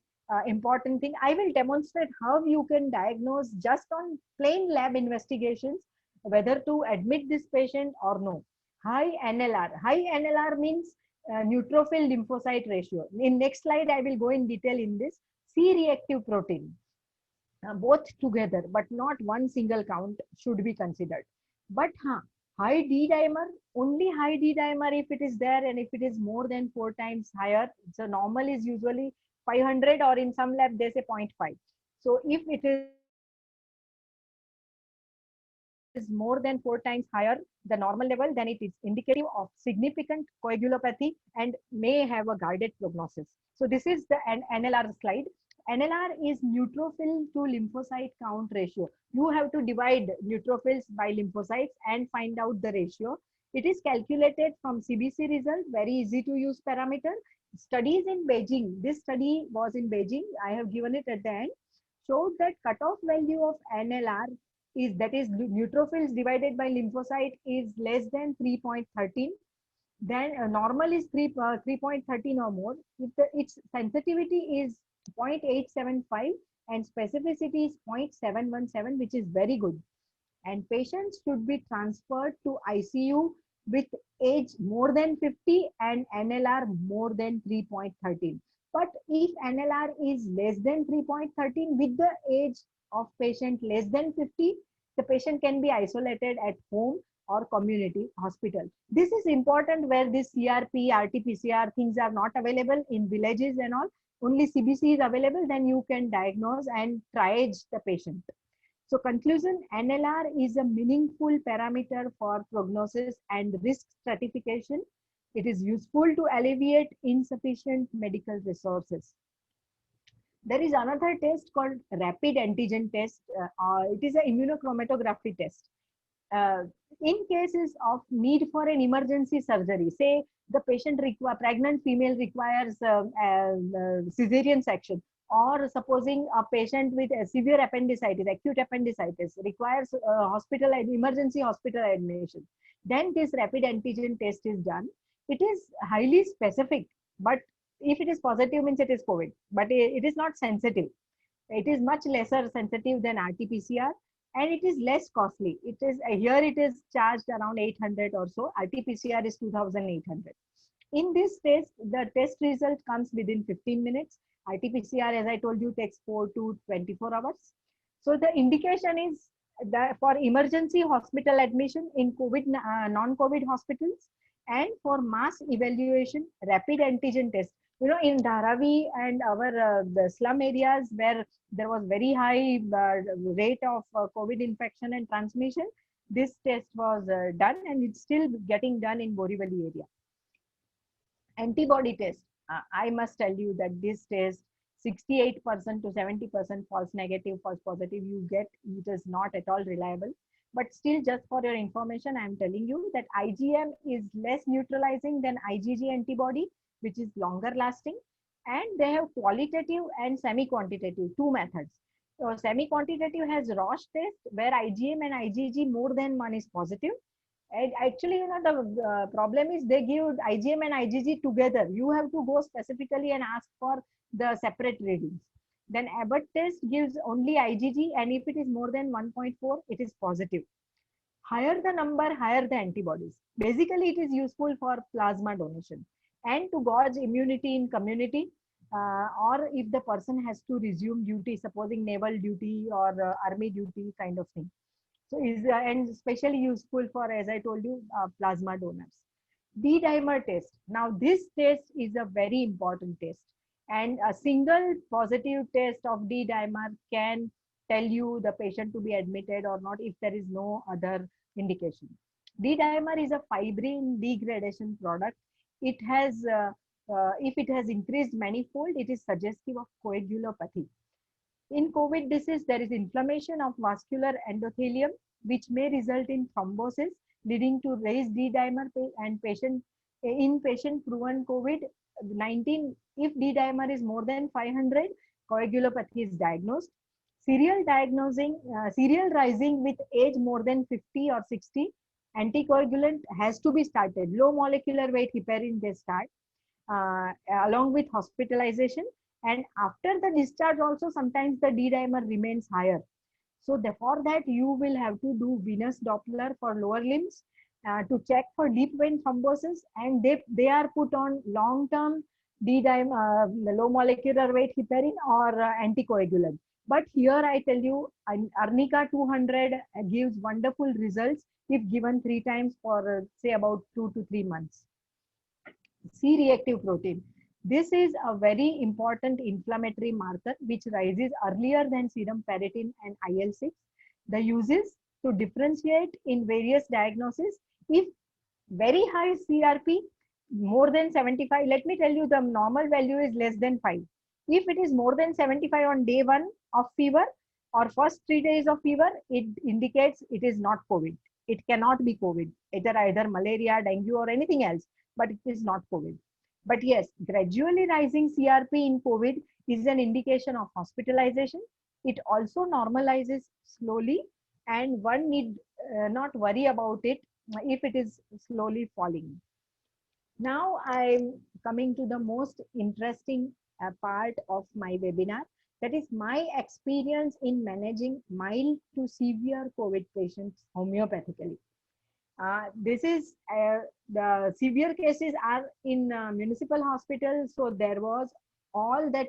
important thing. I will demonstrate how you can diagnose just on plain lab investigations whether to admit this patient or no. High NLR. High NLR means neutrophil lymphocyte ratio. In next slide, I will go in detail in this. C-reactive protein, both together, but not one single count should be considered. But high D dimer, only high D dimer if it is there, and if it is more than 4 times higher. So normal is usually 500, or in some lab they say 0.5. So if it is more than 4 times higher the normal level, then it is indicative of significant coagulopathy and may have a guarded prognosis. So this is the NLR slide. NLR is neutrophil to lymphocyte count ratio. You have to divide neutrophils by lymphocytes and find out the ratio. It is calculated from CBC result, very easy to use parameter. Studies in Beijing, this study was in Beijing, I have given it at the end, showed that cutoff value of NLR is, that is neutrophils divided by lymphocyte, is less than 3.13. Then normal is 3.13 or more. If its sensitivity is 0.875 and specificity is 0.717, which is very good. And patients should be transferred to ICU with age more than 50 and NLR more than 3.13. But if NLR is less than 3.13 with the age of patient less than 50, the patient can be isolated at home or community hospital. This is important where this CRP, RT-PCR things are not available in villages and all. Only CBC is available, then you can diagnose and triage the patient. So conclusion, NLR is a meaningful parameter for prognosis and risk stratification. It is useful to alleviate insufficient medical resources. There is another test called rapid antigen test. It is an immunochromatography test. In cases of need for an emergency surgery, say the pregnant female requires cesarean section, or supposing a patient with a severe appendicitis, acute appendicitis, requires emergency hospital admission, then this rapid antigen test is done. It is highly specific, but if it is positive means it is COVID, but it is not sensitive. It is much lesser sensitive than RT-PCR, and it is less costly. It is here it is charged around 800 or so. RT-PCR is 2,800. In this test, the test result comes within 15 minutes. RT-PCR, as I told you, takes 4 to 24 hours. So the indication is that for emergency hospital admission in COVID, non-COVID hospitals, and for mass evaluation, rapid antigen test. You know, in Dharavi and our the slum areas where there was very high rate of COVID infection and transmission, this test was done, and it's still getting done in Borivali area. Antibody test. I must tell you that this test, 68% to 70% false negative, false positive you get, it is not at all reliable. But still, just for your information, I am telling you that IgM is less neutralizing than IgG antibody, which is longer lasting. And they have qualitative and semi-quantitative, two methods. So semi-quantitative has Roche test, where IgM and IgG more than one is positive. And actually, you know, the problem is they give IgM and IgG together. You have to go specifically and ask for the separate readings. Then Abbott test gives only IgG, and if it is more than 1.4, it is positive. Higher the number, higher the antibodies. Basically, it is useful for plasma donation and to gauge immunity in community, or if the person has to resume duty, supposing naval duty or army duty kind of thing. So is and especially useful for, as I told you, plasma donors. D-dimer test. Now this test is a very important test, and a single positive test of D-dimer can tell you the patient to be admitted or not if there is no other indication. D-dimer is a fibrin degradation product. It has, if it has increased manifold, it is suggestive of coagulopathy. In COVID disease, there is inflammation of vascular endothelium, which may result in thrombosis, leading to raised D-dimer and in patient proven COVID-19. If D-dimer is more than 500, coagulopathy is diagnosed. Serial rising with age more than 50 or 60, anticoagulant has to be started. Low molecular weight heparin they start, along with hospitalization. And after the discharge also, sometimes the D-dimer remains higher. So for that, you will have to do venous Doppler for lower limbs to check for deep vein thrombosis, and they are put on long-term D-dimer, low molecular weight heparin or anticoagulant. But here I tell you, Arnica 200 gives wonderful results if given 3 times for say about 2 to 3 months. C-reactive protein. This is a very important inflammatory marker which rises earlier than serum ferritin and IL-6. The uses to differentiate in various diagnoses. If very high CRP, more than 75, let me tell you the normal value is less than 5. If it is more than 75 on day 1 of fever or first 3 days of fever, it indicates it is not COVID. It cannot be COVID, either malaria, dengue or anything else, but it is not COVID. But yes, gradually rising CRP in COVID is an indication of hospitalization. It also normalizes slowly, and one need not worry about it if it is slowly falling. Now I'm coming to the most interesting part of my webinar. That is my experience in managing mild to severe COVID patients homeopathically. This is the severe cases are in municipal hospitals. So there was all that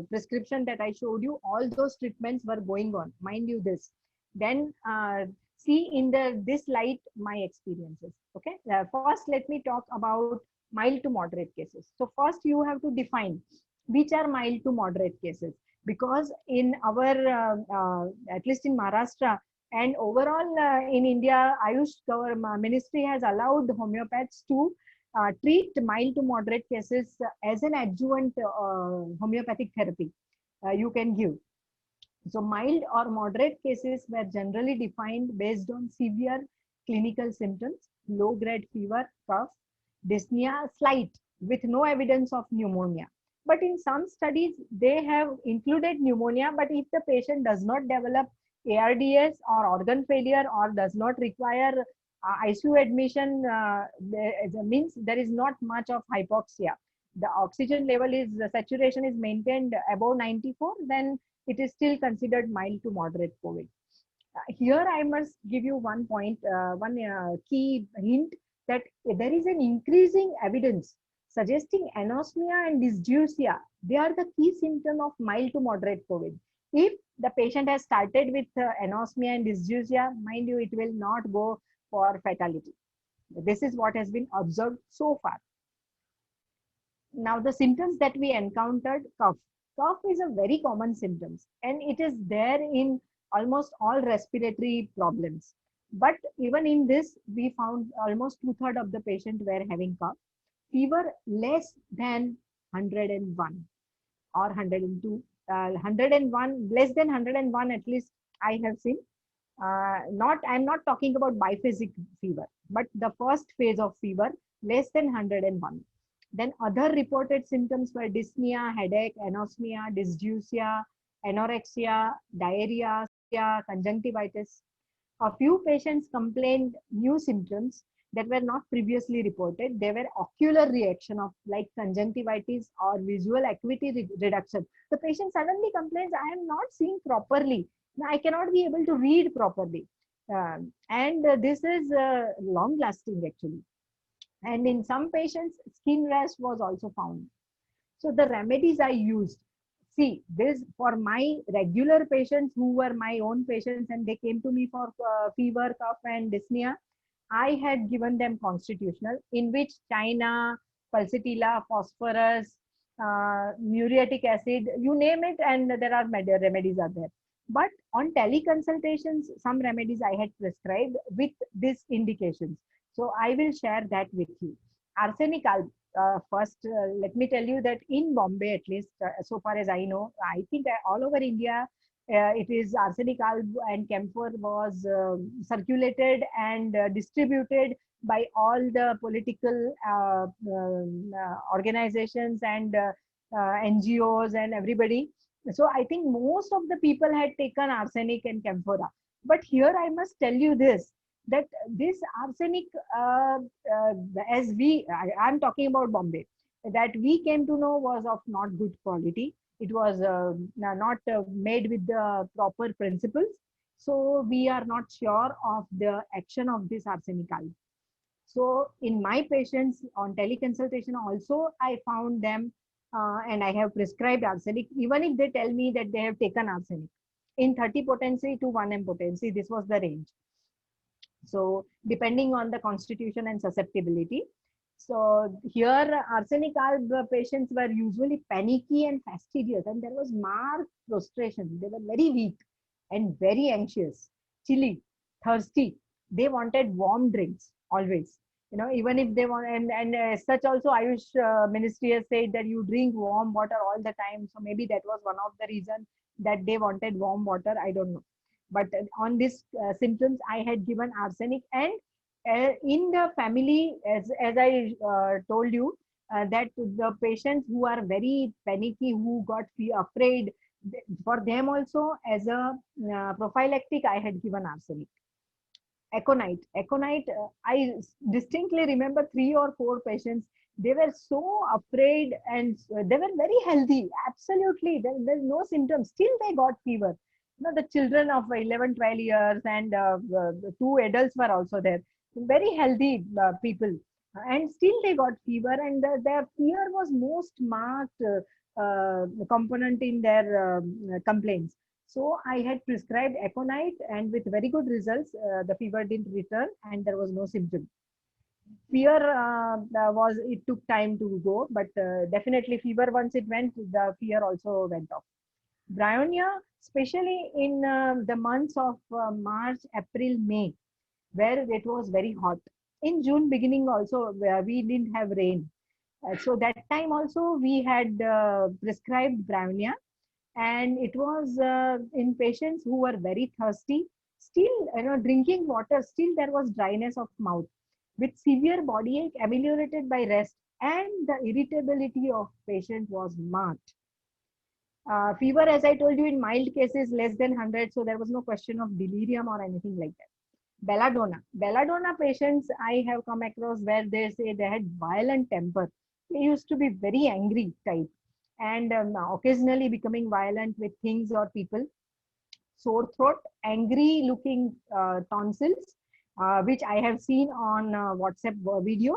prescription that I showed you, all those treatments were going on, mind you this. Then see in this light my experiences. Okay, first let me talk about mild to moderate cases. So first you have to define which are mild to moderate cases, because in our at least in Maharashtra and overall in India, Ayush Ministry has allowed homeopaths to treat mild to moderate cases as an adjuvant homeopathic therapy you can give. So mild or moderate cases were generally defined based on severe clinical symptoms, low grade fever, cough, dyspnea slight with no evidence of pneumonia. But in some studies, they have included pneumonia, but if the patient does not develop ARDS or organ failure or does not require ICU admission, means there is not much of hypoxia. The oxygen level is, the saturation is maintained above 94, then it is still considered mild to moderate COVID. Here I must give you one point, one key hint, that there is an increasing evidence suggesting anosmia and dysgeusia. They are the key symptom of mild to moderate COVID. If the patient has started with anosmia and dysgeusia, mind you, it will not go for fatality. This is what has been observed so far. Now the symptoms that we encountered, cough. Cough is a very common symptom and it is there in almost all respiratory problems. But even in this, we found almost 2/3 of the patient were having cough. Fever less than 101 or 102. 101, less than 101 at least I have seen. I'm not talking about biphasic fever, but the first phase of fever less than 101. Then other reported symptoms were dyspnea, headache, anosmia, dysgeusia, anorexia, diarrhea, conjunctivitis. A few patients complained new symptoms that were not previously reported. They were ocular reaction of like conjunctivitis or visual acuity reduction. The patient suddenly complains, I am not seeing properly. I cannot be able to read properly. And this is long lasting actually. And in some patients, skin rash was also found. So the remedies I used, see this for my regular patients who were my own patients and they came to me for fever, cough and dyspnea, I had given them constitutional in which China, pulsatilla, phosphorus, muriatic acid, you name it, and there are remedies are there. But on teleconsultations, some remedies I had prescribed with these indications. So I will share that with you. Arsenic, first, let me tell you that in Bombay, at least so far as I know, I think all over India, it is arsenic alb and camphor was circulated and distributed by all the political organizations and NGOs and everybody. So I think most of the people had taken arsenic and camphora. But here I must tell you this, that this arsenic, as I'm talking about Bombay, that we came to know was of not good quality. It was not made with the proper principles. So we are not sure of the action of this arsenic alb. So in my patients on teleconsultation also, I found them and I have prescribed arsenic, even if they tell me that they have taken arsenic in 30 potency to 1 m potency. This was the range. So depending on the constitution and susceptibility. So here arsenic alb patients were usually panicky and fastidious, and there was marked prostration. They were very weak and very anxious, chilly, thirsty. They wanted warm drinks always. You know, even if they want, and as such also Ayush Ministry has said that you drink warm water all the time. So maybe that was one of the reasons that they wanted warm water. I don't know. But on these symptoms, I had given arsenic, and in the family, as I told you, that the patients who are very panicky, who got afraid, for them also as a prophylactic, I had given arsenic. Aconite. Aconite, I distinctly remember 3 or 4 patients. They were so afraid and they were very healthy. Absolutely. There's no symptoms. Still they got fever. You know, the children of 11, 12 years and the 2 adults were also there. Very healthy people. And still they got fever, and their fear was most marked component in their complaints. So I had prescribed Aconite, and with very good results, the fever didn't return and there was no symptom. Fear it took time to go, but definitely fever, once it went, the fear also went off. Bryonia, especially in the months of March, April, May, where it was very hot. In June beginning also, we didn't have rain. So that time also we had prescribed Bryonia, and it was in patients who were very thirsty. Still, drinking water, still there was dryness of mouth with severe body ache ameliorated by rest, and the irritability of patient was marked. Fever, as I told you, in mild cases less than 100, so there was no question of delirium or anything like that. Belladonna. Belladonna patients I have come across where they say they had violent temper. They used to be very angry type, and occasionally becoming violent with things or people. Sore throat, angry looking tonsils, which I have seen on WhatsApp video.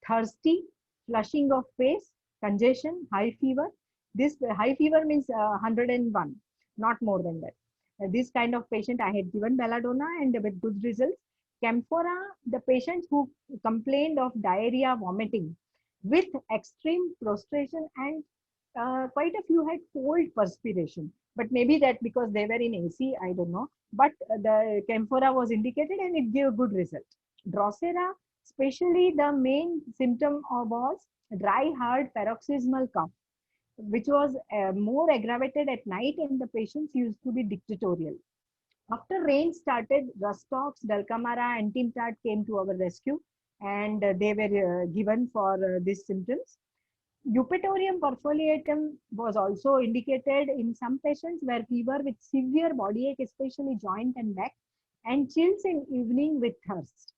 Thirsty, flushing of face, congestion, high fever. This high fever means 101, not more than that. This kind of patient I had given belladonna and with good results. Camphora, the patients who complained of diarrhea, vomiting with extreme prostration, and quite a few had cold perspiration. But maybe that because they were in AC, I don't know. But the camphora was indicated and it gave good result. Drosera, especially the main symptom was dry, hard, paroxysmal cough, which was more aggravated at night, and the patients used to be dictatorial. After rain started, Rustox, Dulcamara, Antimtat came to our rescue, and they were given for these symptoms. Eupatorium perfoliatum was also indicated in some patients where fever with severe body ache, especially joint and back, and chills in evening with thirst.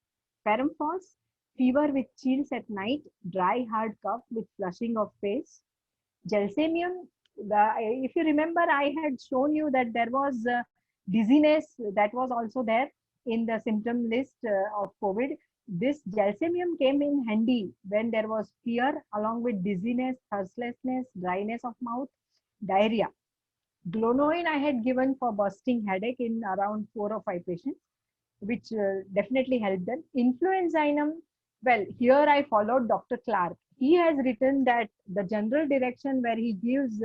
Paramphos, fever with chills at night, dry hard cough with flushing of face. Gelsemium, if you remember, I had shown you that there was dizziness that was also there in the symptom list of COVID. This gelsemium came in handy when there was fear along with dizziness, thirstlessness, dryness of mouth, diarrhea. Glonoin I had given for bursting headache in around 4 or 5 patients, which definitely helped them. Influenzainum, well, here I followed Dr. Clark. He has written that the general direction where he gives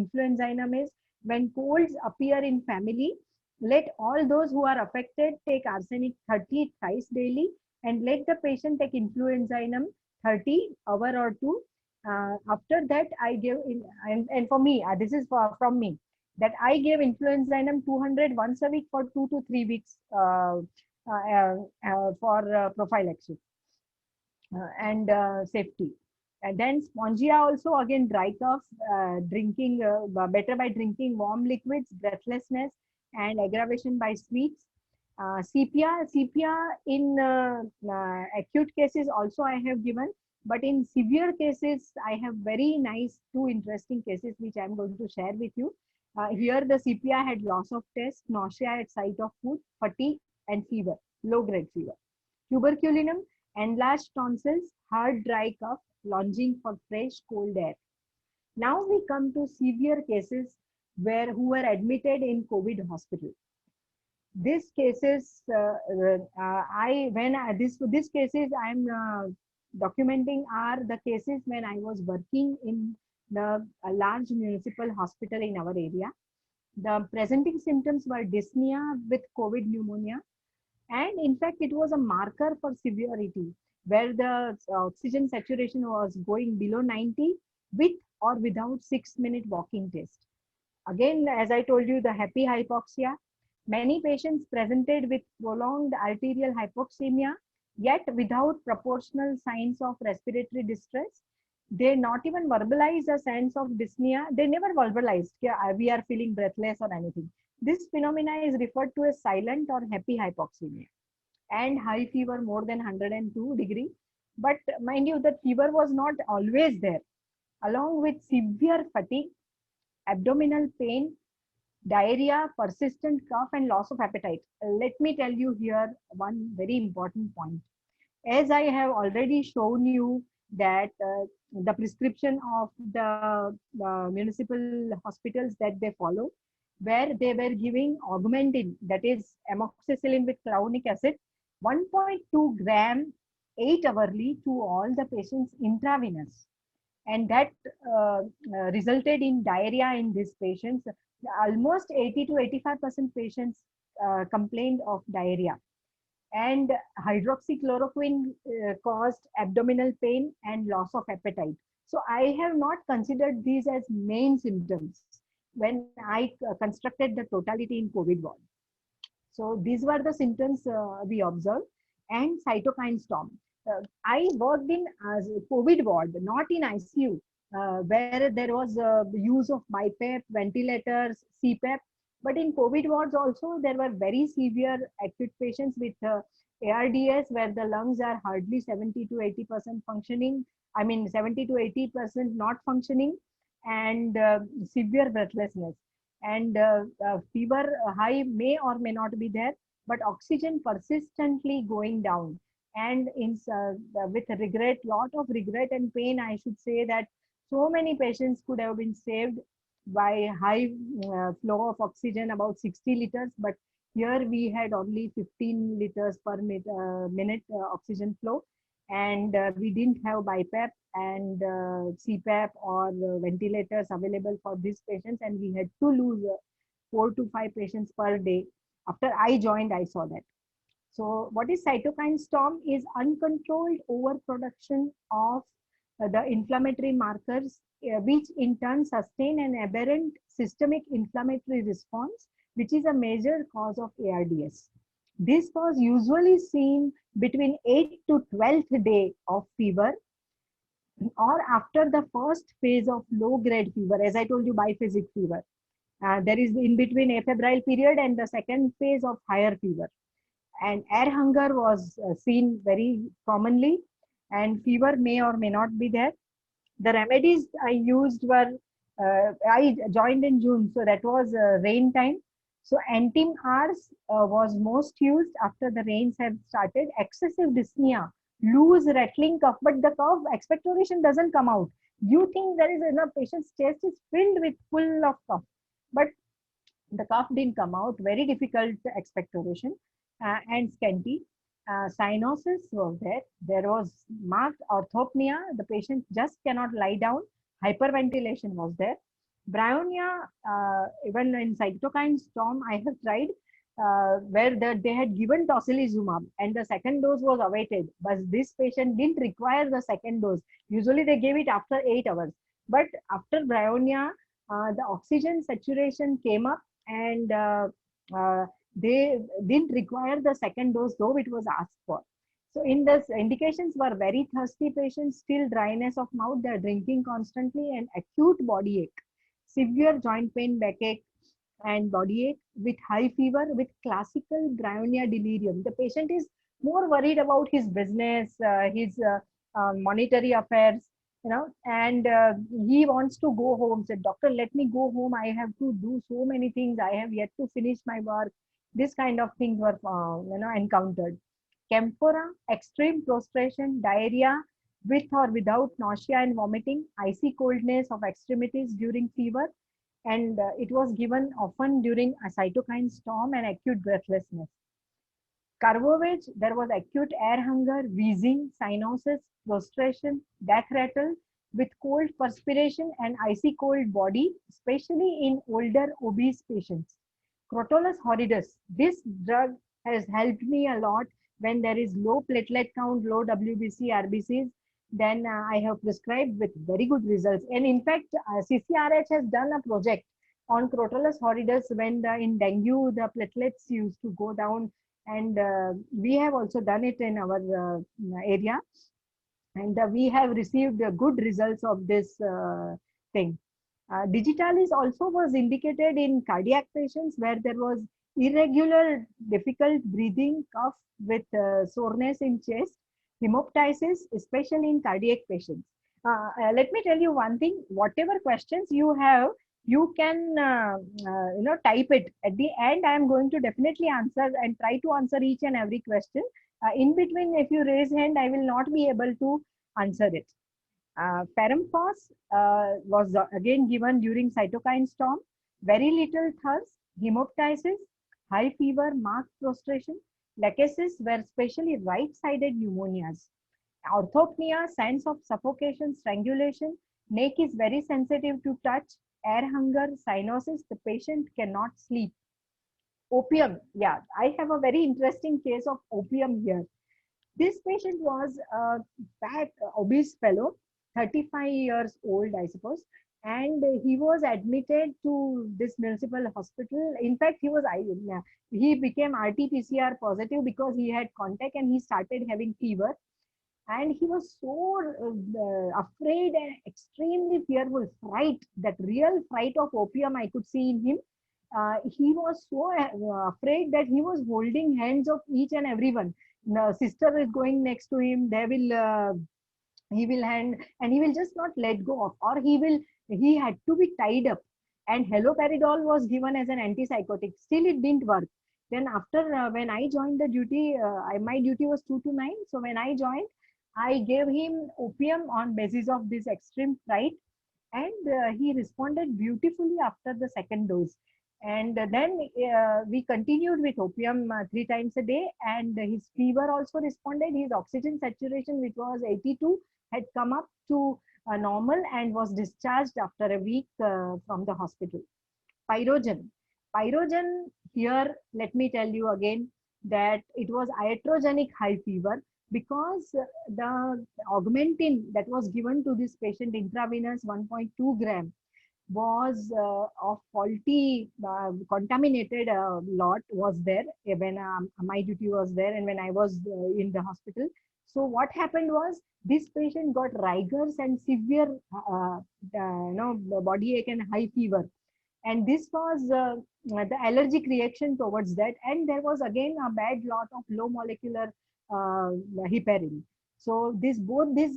influenzainum is when colds appear in family, let all those who are affected take arsenic 30 thrice daily and let the patient take influenzainum 30 hour or two. After that, I give, and for me, this is from me, that I gave influenzainum 200 once a week for 2 to 3 weeks for prophylaxis and safety. And then spongia also, again, dry cough, drinking better by drinking warm liquids, breathlessness, and aggravation by sweets. Sepia in acute cases also I have given, but in severe cases, I have very nice 2 interesting cases which I am going to share with you. Here the sepia had loss of taste, nausea at sight of food, fatigue, and fever, low-grade fever. Tuberculinum, enlarged tonsils, hard dry cough, longing for fresh cold air. Now we come to severe cases who were admitted in COVID hospital. These cases, these cases I am documenting are the cases when I was working in a large municipal hospital in our area. The presenting symptoms were dyspnea with COVID pneumonia. And in fact, it was a marker for severity where the oxygen saturation was going below 90 with or without 6-minute walking test. Again, as I told you, the happy hypoxia. Many patients presented with prolonged arterial hypoxemia, yet without proportional signs of respiratory distress. They not even verbalize a sense of dyspnea. They never verbalized, we are feeling breathless or anything. This phenomena is referred to as silent or happy hypoxemia, and high fever more than 102 degree. But mind you, that fever was not always there, along with severe fatigue, abdominal pain, diarrhea, persistent cough, and loss of appetite. Let me tell you here one very important point. As I have already shown you that the prescription of the municipal hospitals that they follow, where they were giving augmentin, that is amoxicillin with clavonic acid, 1.2 gram 8 hourly to all the patients intravenous. And that resulted in diarrhea in these patients. Almost 80 to 85% patients complained of diarrhea. And hydroxychloroquine caused abdominal pain and loss of appetite. So I have not considered these as main symptoms when I constructed the totality in COVID ward. So these were the symptoms we observed. And cytokine storm. I worked in COVID ward, not in ICU, where there was use of BiPAP, ventilators, CPAP. But in COVID wards also, there were very severe acute patients with ARDS, where the lungs are hardly 70 to 80% functioning. I mean, 70 to 80% not functioning, and severe breathlessness. And fever high may or may not be there, but oxygen persistently going down. And with regret, lot of regret and pain, I should say that so many patients could have been saved by high flow of oxygen, about 60 liters. But here we had only 15 liters per minute oxygen flow. And we didn't have BiPAP and CPAP or ventilators available for these patients. And we had to lose 4 to 5 patients per day. After I joined, I saw that. So what is cytokine storm is uncontrolled overproduction of the inflammatory markers, which in turn sustain an aberrant systemic inflammatory response, which is a major cause of ARDS. This was usually seen between 8th to 12th day of fever or after the first phase of low-grade fever, as I told you, biphasic fever. There is in between afebrile period and the second phase of higher fever. and air hunger was seen very commonly, and fever may or may not be there. The remedies I used were, I joined in June, so that was rain time. So Antim Rs was most used after the rains have started. Excessive dyspnea, loose rattling cough, but the cough expectoration doesn't come out. You think there is enough, patient's chest is filled with full of cough, but the cough didn't come out. Very difficult expectoration and scanty. Cyanosis was there. There was marked orthopnea. The patient just cannot lie down. Hyperventilation was there. Bryonia, even in cytokine storm, I have tried where they had given tocilizumab and the second dose was awaited. But this patient didn't require the second dose. Usually they gave it after 8 hours. But after bryonia, the oxygen saturation came up and they didn't require the second dose, though it was asked for. So in this, indications were very thirsty patients, still dryness of mouth, they're drinking constantly, and acute body ache, severe joint pain, backache, and body ache with high fever with classical bryonia delirium. The patient is more worried about his business, his monetary affairs, and he wants to go home. Said, doctor, let me go home. I have to do so many things. I have yet to finish my work. This kind of things were, encountered. Camphora, extreme prostration, diarrhea with or without nausea and vomiting, icy coldness of extremities during fever, and it was given often during a cytokine storm and acute breathlessness. Carvovage, there was acute air hunger, wheezing, cyanosis, prostration, death rattle with cold perspiration and icy cold body, especially in older obese patients. Crotalus horridus, this drug has helped me a lot when there is low platelet count, low WBC, RBCs. Then I have prescribed with very good results. And in fact, CCRH has done a project on Crotalus horridus when in dengue the platelets used to go down, and we have also done it in our area, and we have received good results of this thing. Digitalis also was indicated in cardiac patients where there was irregular, difficult breathing, cough with soreness in chest, hemoptysis, especially in cardiac patients. Let me tell you one thing, whatever questions you have, you can type it. At the end, I am going to definitely answer and try to answer each and every question. In between, if you raise hand, I will not be able to answer it. Paramphos was again given during cytokine storm. Very little thirst, hemoptysis, high fever, marked prostration. Lachesis were especially right-sided pneumonias. Orthopnea, signs of suffocation, strangulation. Neck is very sensitive to touch. Air hunger, cyanosis. The patient cannot sleep. Opium, yeah, I have a very interesting case of opium here. This patient was a fat, obese fellow, 35 years old, I suppose, and he was admitted to this municipal hospital. In fact, he became RT-PCR positive because he had contact and he started having fever. And he was so afraid and extremely fearful, fright, that real fright of opium I could see in him. He was so afraid that he was holding hands of each and everyone. The sister is going next to him, he will hand, and he will just not let go of, or he had to be tied up. And haloperidol was given as an antipsychotic. Still, it didn't work. Then after, when I joined the duty, my duty was 2 to 9. So when I joined, I gave him opium on basis of this extreme fright, and he responded beautifully after the second dose. And then we continued with opium 3 times a day, and his fever also responded. His oxygen saturation, which was 82, had come up to normal and was discharged after a week from the hospital. Pyrogen. Pyrogen, here, let me tell you again that it was iatrogenic high fever, because the augmentin that was given to this patient intravenous 1.2 gram was of faulty, contaminated lot was there when my duty was there and when I was in the hospital. So what happened was this patient got rigors and severe body ache and high fever. And this was the allergic reaction towards that. And there was again a bad lot of low molecular heparin. So this both this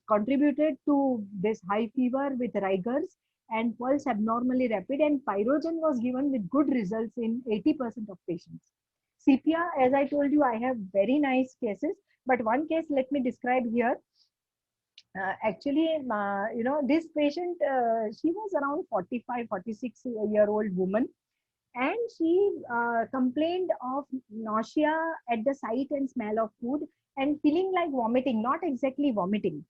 contributed to this high fever with rigors and pulse abnormally rapid, and pyrogen was given with good results in 80% of patients. CPR, as I told you, I have very nice cases, but one case let me describe here. Actually, this patient, she was around 45, 46-year-old woman, and she complained of nausea at the sight and smell of food and feeling like vomiting, not exactly vomiting.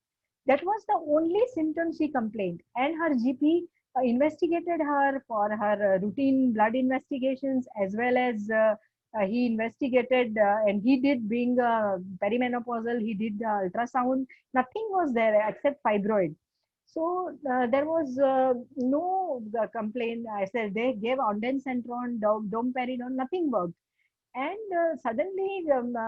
That was the only symptom she complained, and her GP investigated her for her routine blood investigations, as well as he investigated and he did, being perimenopausal, he did ultrasound. Nothing was there except fibroid. So there was no complaint. I said they gave ondansetron, domperidone, nothing worked. And suddenly,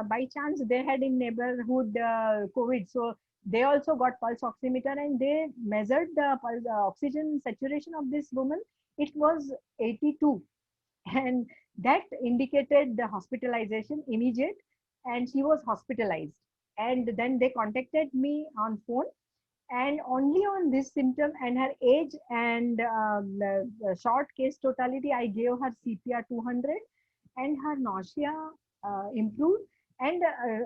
by chance, they had in neighborhood COVID. So they also got pulse oximeter and they measured the pulse, oxygen saturation of this woman. It was 82, and that indicated the hospitalization immediate, and she was hospitalized. And then they contacted me on phone, and only on this symptom and her age and the short case totality, I gave her CPR 200, and her nausea improved. And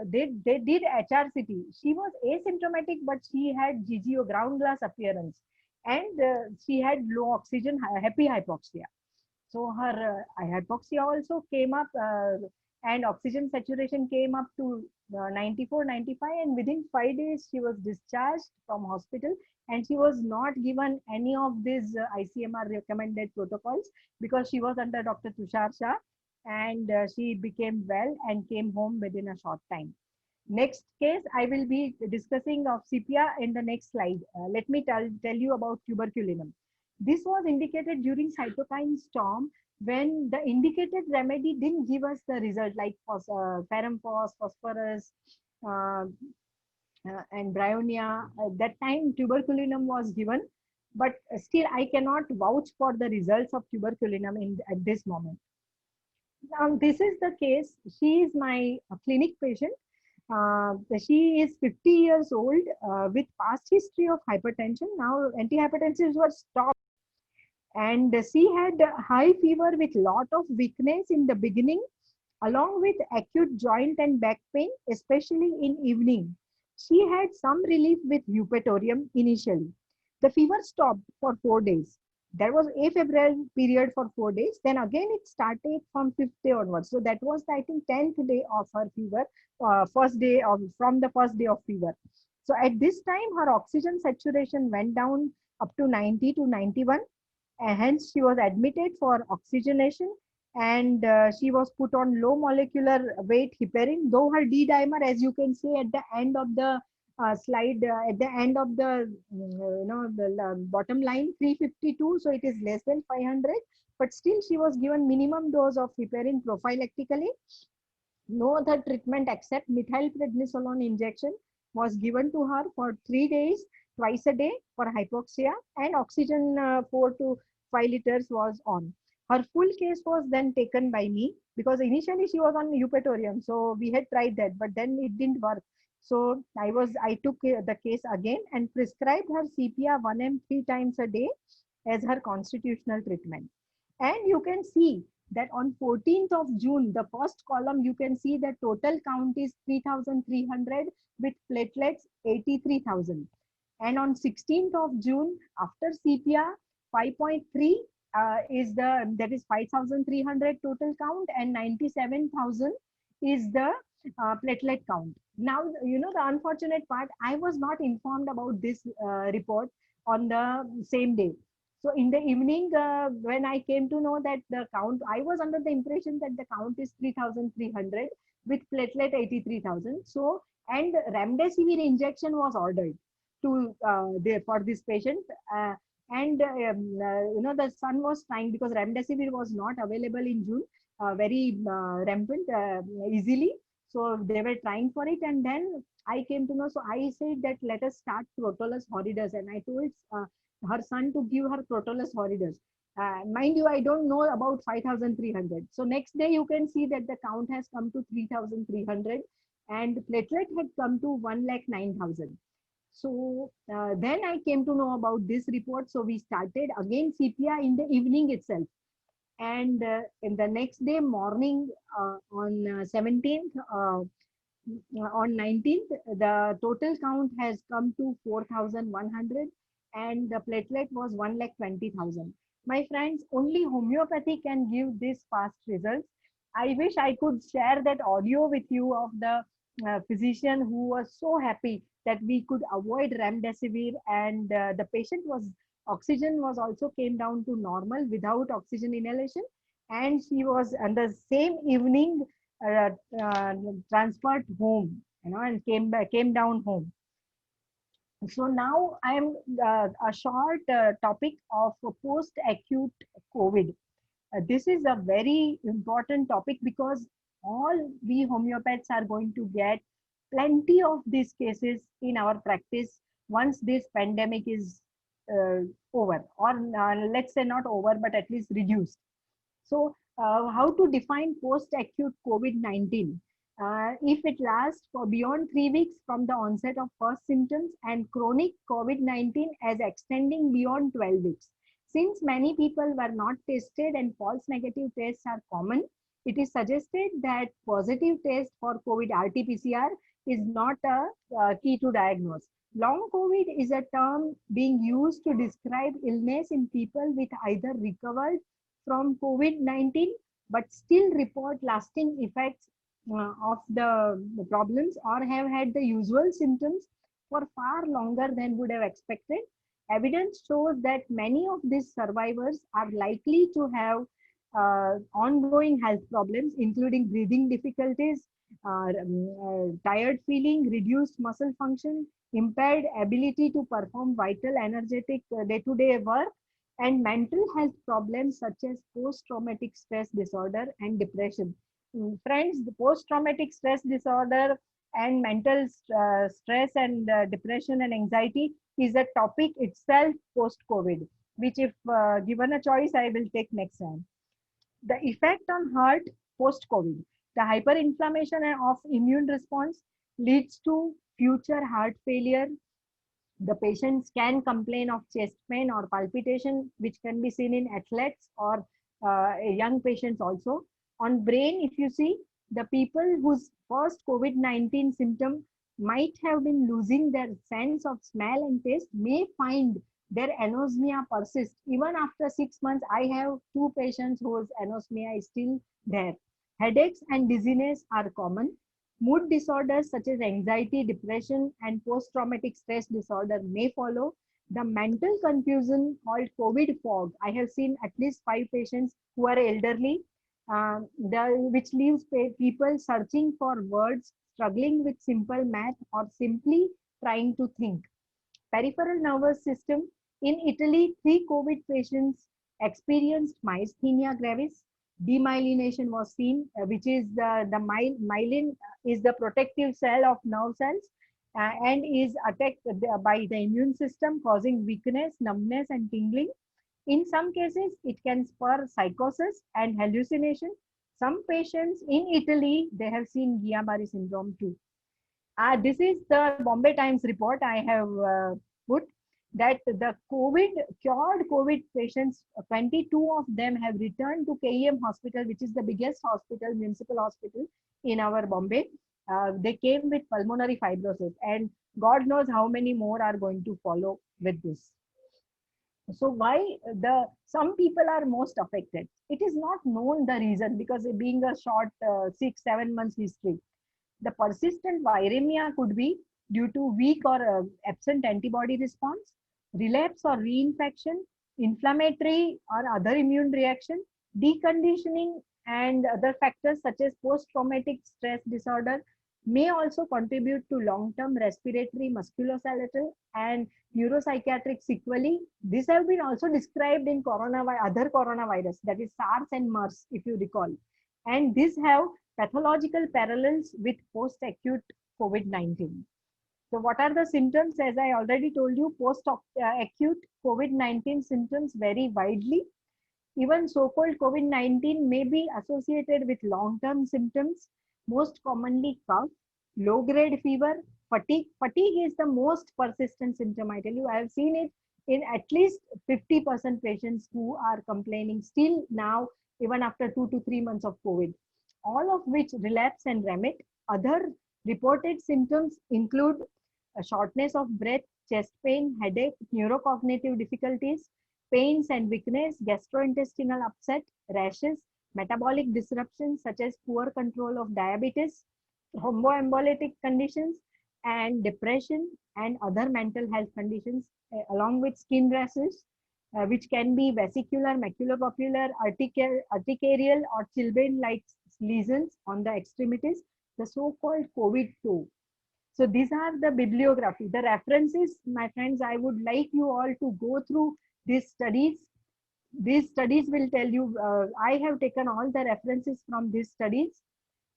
they did HRCT. She was asymptomatic, but she had GGO, ground glass appearance, and she had low oxygen, happy hypoxia. So her hypoxia also came up, and oxygen saturation came up to 94, 95, and within 5 days she was discharged from hospital, and she was not given any of these ICMR recommended protocols because she was under Dr. Tushar Shah, and she became well and came home within a short time. Next case, I will be discussing of CPR in the next slide. Let me tell you about tuberculinum. This was indicated during cytokine storm when the indicated remedy didn't give us the result, like paramphos, phosphorus, uh, and bryonia. At that time, tuberculinum was given, but still I cannot vouch for the results of tuberculinum at this moment. Now, this is the case. She is my clinic patient. She is 50 years old with past history of hypertension. Now, antihypertensives were stopped, and she had high fever with lot of weakness in the beginning, along with acute joint and back pain, especially in evening. She had some relief with eupatorium initially. The fever stopped for 4 days. There was afebrile period for 4 days. Then again it started from 5th day onwards. So that was, I think, 10th day of her fever, first day of from the first day of fever. So at this time, her oxygen saturation went down up to 90 to 91, and hence she was admitted for oxygenation, and she was put on low molecular weight heparin, though her D dimer, as you can see at the end of the slide, at the end of the bottom line, 352, so it is less than 500, but still she was given minimum dose of heparin prophylactically. No other treatment except methylprednisolone injection was given to her for 3 days, twice a day for hypoxia, and oxygen 4 to 5 liters was on. Her full case was then taken by me because initially she was on eupatorium. So we had tried that, but then it didn't work. So I took the case again and prescribed her CPR 1 m 3 times a day as her constitutional treatment. And you can see that on 14th of June, the first column, you can see the total count is 3,300 with platelets 83,000. And on 16th of June, after CPR, 5.3 that is 5,300 total count, and 97,000 is the platelet count. Now, the unfortunate part, I was not informed about this report on the same day. So in the evening, when I came to know that the count, I was under the impression that the count is 3,300 with platelet 83,000. So, and remdesivir injection was ordered to for this patient. The son was trying because remdesivir was not available in June, very rampant easily. So they were trying for it, and then I came to know. So I said that let us start Crotalus horridus, and I told her son to give her Crotalus horridus. Mind you, I don't know about 5,300. So next day you can see that the count has come to 3,300 and platelet had come to 1,09,000. So then I came to know about this report. So we started again CPR in the evening itself. And in the next day morning on 17th, on 19th, the total count has come to 4,100 and the platelet was 1,20,000. My friends, only homeopathy can give this fast results. I wish I could share that audio with you of the physician who was so happy that we could avoid remdesivir and the patient was oxygen was also came down to normal without oxygen inhalation and she was on the same evening uh, uh, transferred home, and came down home. So now I am a short topic of post acute COVID. This is a very important topic because all we homeopaths are going to get plenty of these cases in our practice once this pandemic is uh, over, or let's say not over, but at least reduced. So, how to define post-acute COVID-19? If it lasts for beyond 3 weeks from the onset of first symptoms and chronic COVID-19 as extending beyond 12 weeks. Since many people were not tested and false negative tests are common, it is suggested that positive test for COVID RT-PCR is not a key to diagnose. Long COVID is a term being used to describe illness in people with either recovered from COVID-19 but still report lasting effects of the problems or have had the usual symptoms for far longer than would have expected. Evidence shows that many of these survivors are likely to have ongoing health problems, including breathing difficulties, tired feeling, reduced muscle function, impaired ability to perform vital, energetic day-to-day work, and mental health problems such as post-traumatic stress disorder and depression. Friends, the post-traumatic stress disorder and mental stress and depression and anxiety is a topic itself post-COVID, which if given a choice, I will take next time. The effect on heart post-COVID. The hyperinflammation of immune response leads to future heart failure. The patients can complain of chest pain or palpitation, which can be seen in athletes or young patients also. On brain, if you see, the people whose first COVID-19 symptom might have been losing their sense of smell and taste may find their anosmia persist. Even after 6 months, I have two patients whose anosmia is still there. Headaches and dizziness are common. Mood disorders such as anxiety, depression, and post-traumatic stress disorder may follow. The mental confusion called COVID fog. I have seen at least 5 patients who are elderly, which leaves people searching for words, struggling with simple math, or simply trying to think. Peripheral nervous system. In Italy, 3 COVID patients experienced myasthenia gravis. Demyelination was seen, which is the myelin is the protective cell of nerve cells and is attacked by the immune system, causing weakness, numbness, and tingling. In some cases, it can spur psychosis and hallucination. Some patients in Italy, they have seen Guillain-Barré syndrome too. This is the Bombay Times report I have put that the cured COVID patients, 22 of them have returned to KEM hospital, which is the biggest hospital, municipal hospital in our Bombay. They came with pulmonary fibrosis and God knows how many more are going to follow with this. So why some people are most affected? It is not known the reason because being a short 6-7 months history. The persistent viremia could be due to weak or absent antibody response, relapse or reinfection, inflammatory or other immune reaction, deconditioning, and other factors such as post-traumatic stress disorder may also contribute to long-term respiratory, musculoskeletal, and neuropsychiatric sequelae. These have been also described in other coronavirus, that is SARS and MERS, if you recall. And these have pathological parallels with post-acute COVID-19. So what are the symptoms? As I already told you, post-acute COVID-19 symptoms vary widely. Even so-called COVID-19 may be associated with long-term symptoms, most commonly cough, low-grade fever, fatigue. Fatigue is the most persistent symptom, I tell you. I have seen it in at least 50% patients who are complaining still now, even after 2 to 3 months of COVID, all of which relapse and remit. Other reported symptoms include a shortness of breath, chest pain, headache, neurocognitive difficulties, pains and weakness, gastrointestinal upset, rashes, metabolic disruptions such as poor control of diabetes, thromboembolic conditions, and depression and other mental health conditions, along with skin rashes, which can be vesicular, maculopapular, urticarial, or chilblain-like lesions on the extremities, the so-called COVID toe. So these are the bibliography, the references, my friends. I would like you all to go through these studies. These studies will tell you, I have taken all the references from these studies.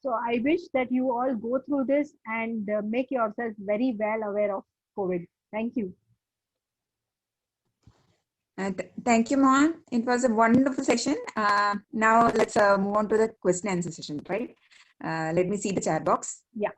So I wish that you all go through this and make yourself very well aware of COVID. Thank you. Thank you, Mohan. It was a wonderful session. Now let's move on to the question and answer session, right? Let me see the chat box. Yeah.